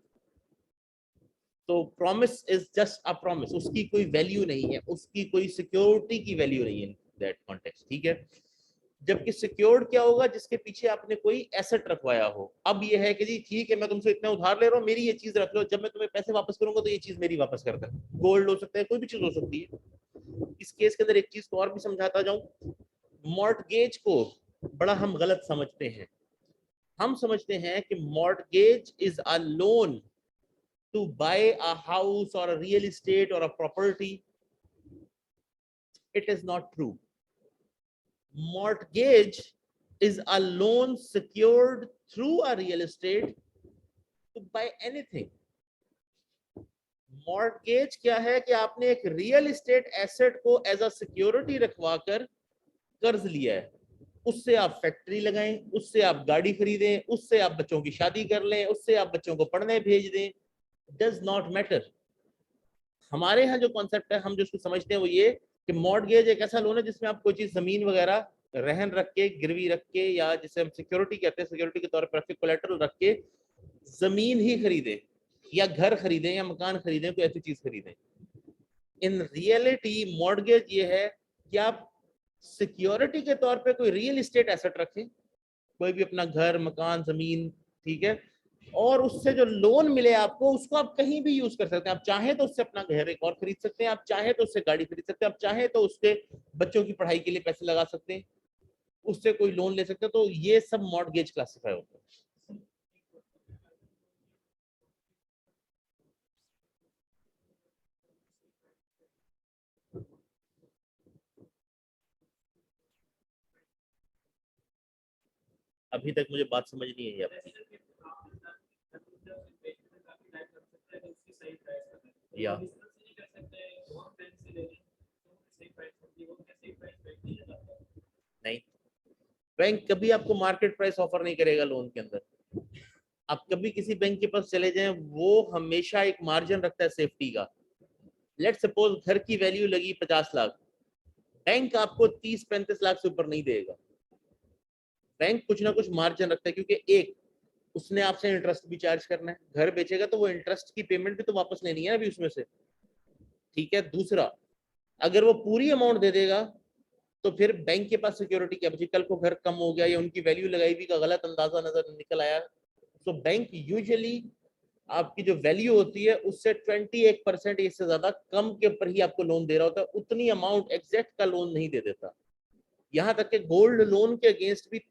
तो promise is just a promise, उसकी कोई वैल्यू नहीं है, उसकी कोई सिक्योरिटी की वैल्यू नहीं है दैट कॉन्टेक्स्ट, ठीक है। जबकि सिक्योर्ड क्या होगा, जिसके पीछे आपने कोई एसेट रखवाया हो। अब ये है कि जी ठीक है, मैं तुमसे इतना उधार ले रहा हूँ, मेरी ये चीज रख लो, जब मैं तुम्हें पैसे वापस करूंगा तो ये चीज मेरी वापस कर देना। गोल्ड हो सकता है, कोई भी चीज हो सकती है। इस केस के अंदर एक चीज को और भी समझाता जाऊं, मॉर्टगेज को बड़ा हम गलत समझते हैं। हम समझते हैं कि mortgage is a loan to buy a house और अ रियल एस्टेट और a property. It is not true. Mortgage is a loan secured through a real estate to buy anything. Mortgage क्या है कि आपने एक रियल एस्टेट एसेट को as a security रखवाकर कर्ज लिया है। उससे आप फैक्ट्री लगाएं, उससे आप गाड़ी खरीदें, उससे आप बच्चों की शादी कर लें, उससे आप बच्चों को पढ़ने भेज दें, डज नॉट मैटर। हमारे यहाँ जो कॉन्सेप्ट है, हम जो उसको समझते हैं वो ये कि मॉर्टगेज एक ऐसा लोन है जिसमें आप कोई चीज जमीन वगैरह रहन रख के, गिरवी रख के, या जिसे हम सिक्योरिटी कहते हैं, सिक्योरिटी के तौर पर रख के, कोलेटरल रख के जमीन ही खरीदे या घर खरीदें या मकान खरीदें, कोई ऐसी चीज खरीदें। इन रियलिटी मॉर्टगेज ये है कि आप सिक्योरिटी के तौर पे कोई रियल एस्टेट एसेट रखें, कोई भी अपना घर, मकान, जमीन, ठीक है, और उससे जो लोन मिले आपको, उसको आप कहीं भी यूज कर सकते हैं। आप चाहे तो उससे अपना घर एक और खरीद सकते हैं, आप चाहे तो उससे गाड़ी खरीद सकते हैं, आप चाहे तो उससे बच्चों की पढ़ाई के लिए पैसे लगा सकते हैं, उससे कोई लोन ले सकते हैं। तो ये सब मॉर्टगेज क्लासिफाई होता है। अभी तक मुझे बात समझ नहीं आई आपकी। या नहीं, बैंक कभी आपको मार्केट प्राइस ऑफर नहीं करेगा लोन के अंदर। आप कभी किसी बैंक के पास चले जाएं, वो हमेशा एक मार्जिन रखता है सेफ्टी का। लेट सपोज घर की वैल्यू लगी 50 लाख, बैंक आपको 30-35 लाख से ऊपर नहीं देगा। बैंक कुछ ना कुछ मार्जिन रखता है, क्योंकि एक, उसने आपसे इंटरेस्ट भी चार्ज करना है, घर बेचेगा तो वो इंटरेस्ट की पेमेंट भी तो वापस लेनी है अभी उसमें से, ठीक है। दूसरा, अगर वो पूरी अमाउंट दे देगा तो फिर बैंक के पास सिक्योरिटी क्या बची, कल को घर कम हो गया या उनकी वैल्यू लगाई भी का गलत अंदाजा नजर निकल आया, तो बैंक यूजुअली आपकी जो वैल्यू होती है उससे 21% इससे ज्यादा कम के ऊपर ही आपको लोन दे रहा होता है, उतनी अमाउंट एग्जैक्ट का लोन नहीं दे देता। यहाँ तक कि गोल्ड लोन के अगेंस्ट भी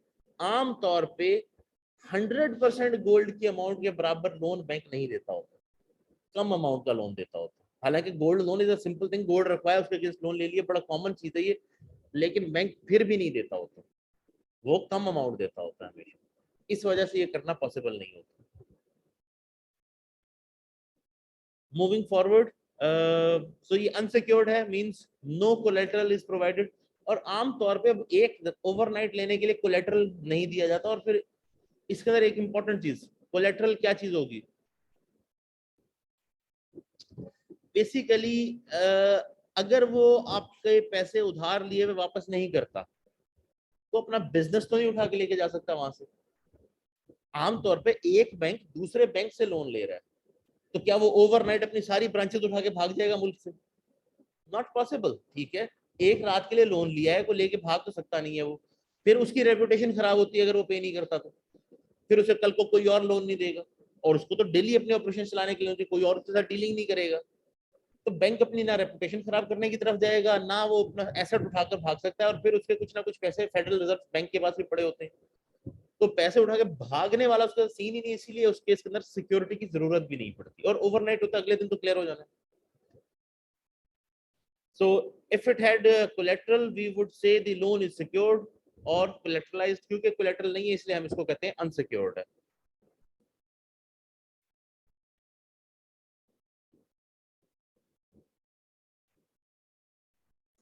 आम तौर पे 100% गोल्ड की अमाउंट के बराबर लोन बैंक नहीं देता होता, कम अमाउंट का लोन देता होता। हालांकि gold loan is a simple thing, gold रखवाया उसके अगेंस्ट लोन ले लिया, बड़ा कॉमन चीज है ये, लेकिन बैंक फिर भी नहीं देता होता, वो कम अमाउंट देता होता है हमेशा। इस वजह से ये करना पॉसिबल नहीं होता। मूविंग फॉरवर्ड, सो ये अनसिक्योर्ड है, means no collateral is provided. और आम तौर पे अब एक ओवरनाइट लेने के लिए कोलेटरल नहीं दिया जाता। और फिर इसके अंदर एक इंपॉर्टेंट चीज, कोलेटरल क्या चीज होगी, बेसिकली अगर वो आपके पैसे उधार लिए हुए वापस नहीं करता, तो अपना बिजनेस तो नहीं उठा के लेके जा सकता वहां से। आमतौर पे एक बैंक दूसरे बैंक से लोन ले रहा है, तो क्या वो ओवरनाइट अपनी सारी ब्रांचेस उठा के भाग जाएगा मुल्क से? नॉट पॉसिबल, ठीक है। एक रात के लिए लोन लिया है, को लेके भाग तो सकता नहीं है वो। फिर उसकी रेपुटेशन खराब होती है अगर वो पे नहीं करता तो। फिर उसे कल को कोई और लोन नहीं देगा, और उसको तो डेली अपने ऑपरेशन चलाने के लिए कोई और उसके साथ डीलिंग नहीं करेगा। तो बैंक अपनी ना रेपुटेशन खराब करने की तरफ जाएगा, ना वो अपना एसेट उठाकर भाग सकता है, और फिर उसके कुछ ना कुछ पैसे फेडरल रिजर्व बैंक के पास भी पड़े होते हैं। तो पैसे उठा के भागने वाला उसका सीन ही नहीं, इसीलिए उस केस के अंदर सिक्योरिटी की जरूरत भी नहीं पड़ती, और ओवरनाइट होता है, अगले दिन तो क्लियर हो जाना है। So if it had collateral we would say the loan is secured और कोलेटरलाइज्ड, क्योंकि कोलेटरल नहीं है इसलिए हम इसको कहते हैं अनसिक्योर्ड है।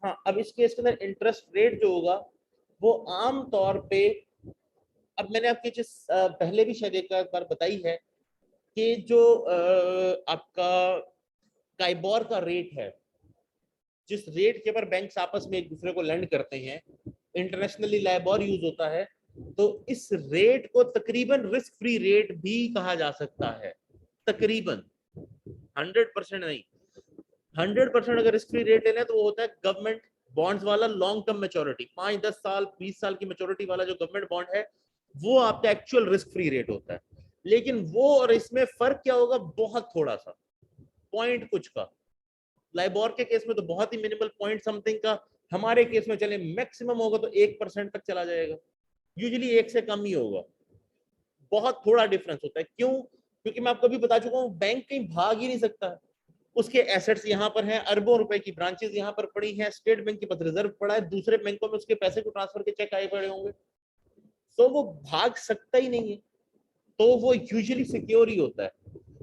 हाँ, अब इस केस के अंदर इंटरेस्ट रेट जो होगा वो आम तौर पे, अब मैंने आपकी चीज पहले भी शायद एक बार बताई है कि जो आपका काइबोर का रेट है, जिस रेट के ऊपर बैंक्स आपस में एक दूसरे को लेंड करते हैं, इंटरनेशनली लाइबोर यूज होता है, तो इस रेट को तकरीबन रिस्क फ्री रेट भी कहा जा सकता है। तकरीबन 100% नहीं, 100% अगर रिस्क फ्री रेट लेना तो वो होता है गवर्नमेंट बॉन्ड्स वाला लॉन्ग टर्म मेच्योरिटी, 5-10 साल 20 साल की मेच्योरिटी वाला जो गवर्नमेंट बॉन्ड है, वो आपका एक्चुअल रिस्क फ्री रेट होता है। लेकिन वो और इसमें फर्क क्या होगा, बहुत थोड़ा सा, पॉइंट कुछ का। लाइबोर के केस में तो बहुत ही मिनिमल, पॉइंट समथिंग का। हमारे केस में चले मैक्सिमम होगा तो 1% तक चला जाएगा, यूजुअली 1 से कम ही होगा। बहुत थोड़ा डिफरेंस होता है। क्यों? क्योंकि मैं आपको भी बता चुका हूँ, बैंक कहीं भाग ही नहीं सकता। उसके एसेट्स यहाँ पर हैं, अरबों रुपए की ब्रांचेस यहाँ पर पड़ी हैं, स्टेट बैंक के पास रिजर्व पड़ा है, दूसरे बैंकों में उसके पैसे को ट्रांसफर के चेक आए पड़े होंगे, तो वो भाग सकता ही नहीं है, तो वो यूजुअली सिक्योर ही होता है।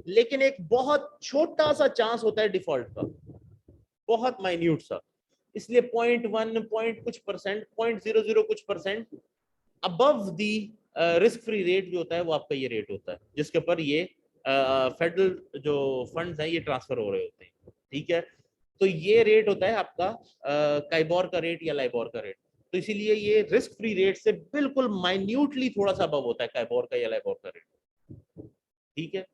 लेकिन एक बहुत छोटा सा चांस होता है डिफॉल्ट का, बहुत माइन्यूट सा, इसलिए 0.1 पॉइंट कुछ परसेंट, 0.00 कुछ percent above the risk free rate जो होता है, वो आपका ये रेट होता है जिसके ऊपर ये फेडरल जो फंड्स हैं ये ट्रांसफर हो रहे होते हैं। ठीक है, तो ये रेट होता है आपका काइबोर का रेट या लाइबोर का रेट। तो इसीलिए ये रिस्क फ्री रेट से बिल्कुल माइन्यूटली थोड़ा सा अबव होता है काइबोर का या लाइबोर का रेट। ठीक है,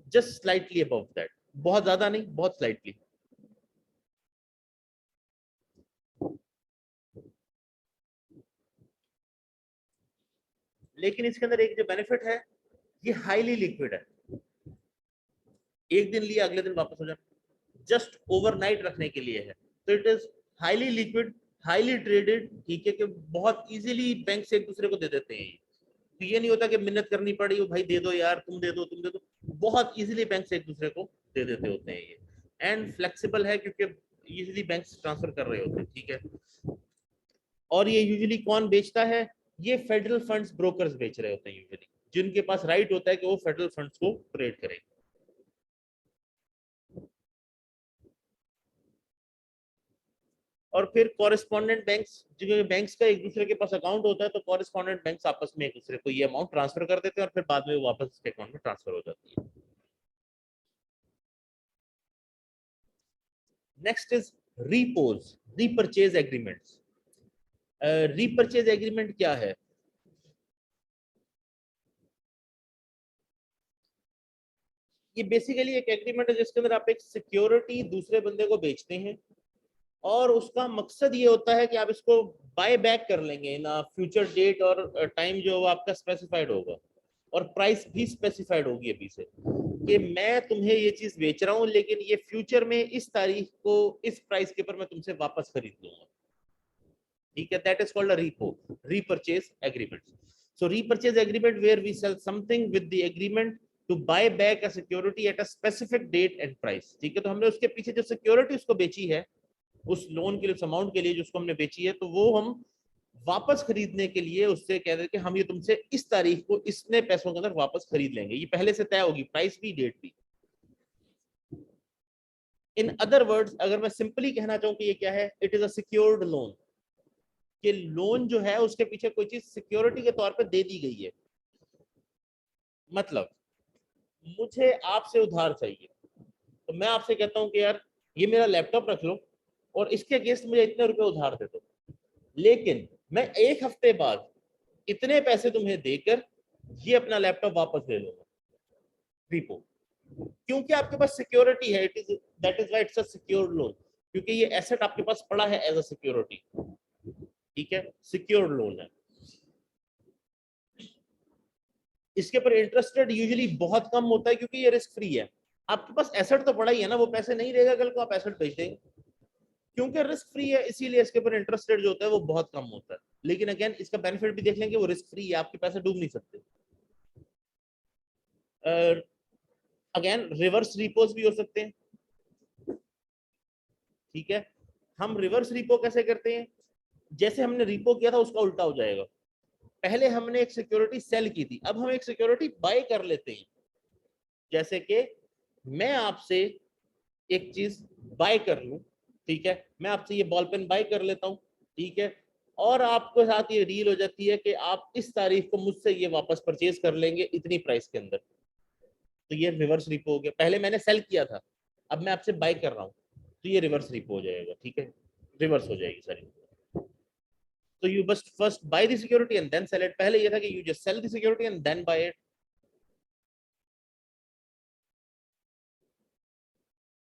जस्ट स्लाइटली अबव दैट, बहुत ज्यादा नहीं, बहुत स्लाइटली। लेकिन इसके अंदर एक जो बेनिफिट है, ये हाईली लिक्विड है, एक दिन लिया अगले दिन वापस हो जाए, जस्ट ओवरनाइट रखने के लिए है। तो it is highly liquid, highly traded. ठीक है, कि बहुत इजीली बैंक से एक दूसरे को दे देते हैं। तो ये नहीं होता कि मिन्नत करनी पड़ी, भाई दे दो यार, तुम दे दो तुम दे दो, बहुत इजीली बैंक से एक दूसरे को दे देते होते हैं ये। एंड फ्लेक्सिबल है क्योंकि इजीली बैंक ट्रांसफर कर रहे होते हैं। ठीक है, और ये यूजुअली कौन बेचता है, ये फेडरल फंड्स ब्रोकर्स बेच रहे होते हैं यूजुअली, जिनके पास राइट होता है कि वो फेडरल फंड्स को ट्रेड करें। और फिर कॉरेस्पॉन्डेंट बैंक्स, जो बैंक्स का एक दूसरे के पास अकाउंट होता है, तो कॉरेस्पॉन्डेंट बैंक्स आपस में एक दूसरे को ये अमाउंट ट्रांसफर कर देते हैं और फिर बाद में वो वापस उसके अकाउंट में ट्रांसफर हो जाती है। Next is repos, repurchase agreements. Repurchase agreement क्या है? ये बेसिकली एक एग्रीमेंट है जिसके अंदर आप एक सिक्योरिटी दूसरे बंदे को बेचते हैं, और उसका मकसद ये होता है कि आप इसको बाय बैक कर लेंगे ना, फ्यूचर डेट और टाइम जो आपका स्पेसिफाइड होगा, और प्राइस भी स्पेसिफाइड होगी अभी से, कि मैं तुम्हें ये चीज बेच रहा हूं, लेकिन ये फ्यूचर में इस तारीख को इस प्राइस के ऊपर मैं तुमसे वापस खरीद लूंगा। ठीक है, that is called a repo, repurchase agreement. So repurchase agreement where we sell something with the agreement to buy back a security at a specific date and price. ठीक है, तो हमने उसके पीछे जो सिक्योरिटी उसको बेची है, उस लोन के लिए, उस अमाउंट के लिए जो उसको हमने बेची है, तो वो हम वापस खरीदने के लिए उससे कह रहे कि हम ये तुमसे इस तारीख को इतने पैसों के अंदर वापस खरीद लेंगे। ये पहले से तय होगी, प्राइस भी डेट भी। इन अदर वर्ड्स, अगर मैं सिंपली कहना चाहूं कि ये क्या है, it is a secured loan. कि लोन जो है उसके पीछे कोई चीज सिक्योरिटी के तौर पे दे दी गई है। मतलब मुझे आपसे उधार चाहिए, तो मैं आपसे कहता हूं कि यार ये मेरा लैपटॉप रख लो और इसके अगेंस्ट मुझे इतने रुपए उधार दे दो, लेकिन मैं 1 हफ्ते बाद इतने पैसे तुम्हें देकर ये अपना लैपटॉप वापस ले लूंगा। रिपो, क्योंकि आपके पास सिक्योरिटी है, it is, that is why it's a secured loan, क्योंकि ये एसेट आपके पास पड़ा है एज अ सिक्योरिटी। ठीक है, सिक्योर्ड लोन है। इसके ऊपर इंटरेस्ट रेट यूजुअली बहुत कम होता है क्योंकि ये रिस्क फ्री है। आपके पास एसेट तो पड़ा ही है ना, वो पैसे नहीं रहेगा कल को आप एसेट बेच देंगे, क्योंकि रिस्क फ्री है इसीलिए इसके ऊपर इंटरेस्ट रेट जो होता है वो बहुत कम होता है। लेकिन अगेन इसका बेनिफिट भी देख लेंगे, वो रिस्क फ्री है, आपके पैसे डूब नहीं सकते। अगेन रिवर्स रिपोज भी हो सकते हैं। ठीक है, हम रिवर्स रिपो कैसे करते हैं, जैसे हमने रिपो किया था उसका उल्टा हो जाएगा। पहले हमने एक सिक्योरिटी सेल की थी, अब हम एक सिक्योरिटी बाय कर लेते हैं। जैसे कि मैं आपसे एक चीज बाय कर लूं, ठीक है, मैं आपसे ये बॉल पेन बाय कर लेता हूँ, ठीक है, और आपके साथ ये डील हो जाती है कि आप इस तारीख को मुझसे ये वापस परचेज कर लेंगे इतनी प्राइस के अंदर, तो ये रिवर्स रिपो हो गया। पहले मैंने सेल किया था, अब मैं आपसे बाय कर रहा हूँ, तो ये रिवर्स रिपो हो जाएगा, ठीक है, रिवर्स हो जाएगी सारी। तो you must first buy the security and then sell it. पहले ये था कि you just sell the security and then buy it.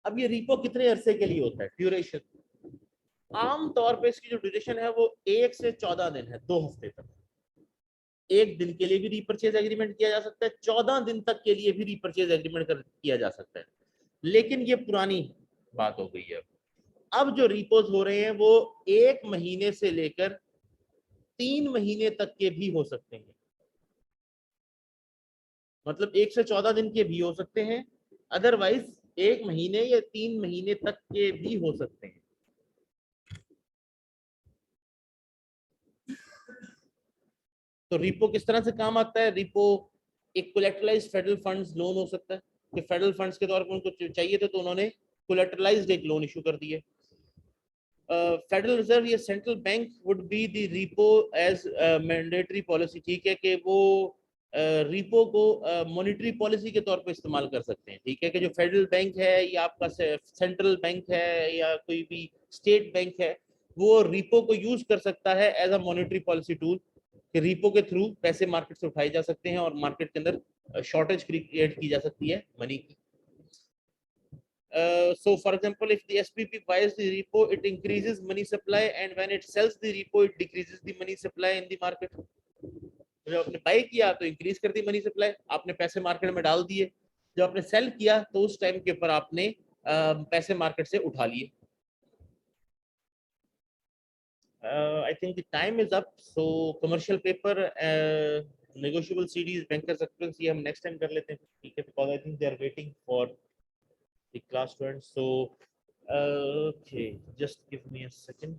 अब ये रिपो कितने अरसे के लिए होता है, ड्यूरेशन? आम तौर पे इसकी जो ड्यूरेशन है वो 1 से 14 दिन है, 2 हफ्ते तक। एक दिन के लिए भी रीपरचेज एग्रीमेंट किया जा सकता है, 14 दिन तक के लिए भी रीपरचेज एग्रीमेंट किया जा सकता है। लेकिन ये पुरानी बात हो गई है। अब जो रिपोज हो रहे हैं वो 1 महीने से लेकर 3 महीने तक के भी हो सकते हैं, मतलब 1 से 14 दिन के भी हो सकते हैं, अदरवाइज 1 महीने या 3 महीने तक के भी हो सकते हैं। तो रिपो किस तरह से काम आता है? रिपो एक कोलेटरलाइज्ड फेडरल फंड्स लोन हो सकता है कि फेडरल फंड्स के तौर पर उनको चाहिए थे तो उन्होंने कोलेटरलाइज्ड एक लोन इशू कर दिए। फेडरल रिजर्व या central bank would be the repo as mandatory policy, ठीक है, कि वो रिपो को मॉनेटरी पॉलिसी के तौर पर इस्तेमाल कर सकते हैं, ठीक है, कि जो फेडरल बैंक है या आपका सेंट्रल बैंक है या कोई भी स्टेट बैंक है, वो रिपो को यूज कर सकता है as a monetary policy tool, कि रिपो के थ्रू पैसे मार्केट से उठाए जा सकते हैं और मार्केट के अंदर शॉर्टेज क्रिएट की जा सकती है मनी की। So for example, if the SPP buys the repo, it increases money supply, and when it sells the repo, it decreases the money supply in the market. जब आपने bye किया तो increase कर दी मनी सप्लाई, आपने पैसे market में डाल दिए, जब आपने सेल किया तो उस टाइम के ऊपर आपने पैसे मार्केट से उठा लिए। I think the time is up. So commercial paper, negotiable CDs, bankers acceptance, ये हम next time कर लेते हैं, ठीक है, because I think they are waiting for the class students. So okay, just give me a second.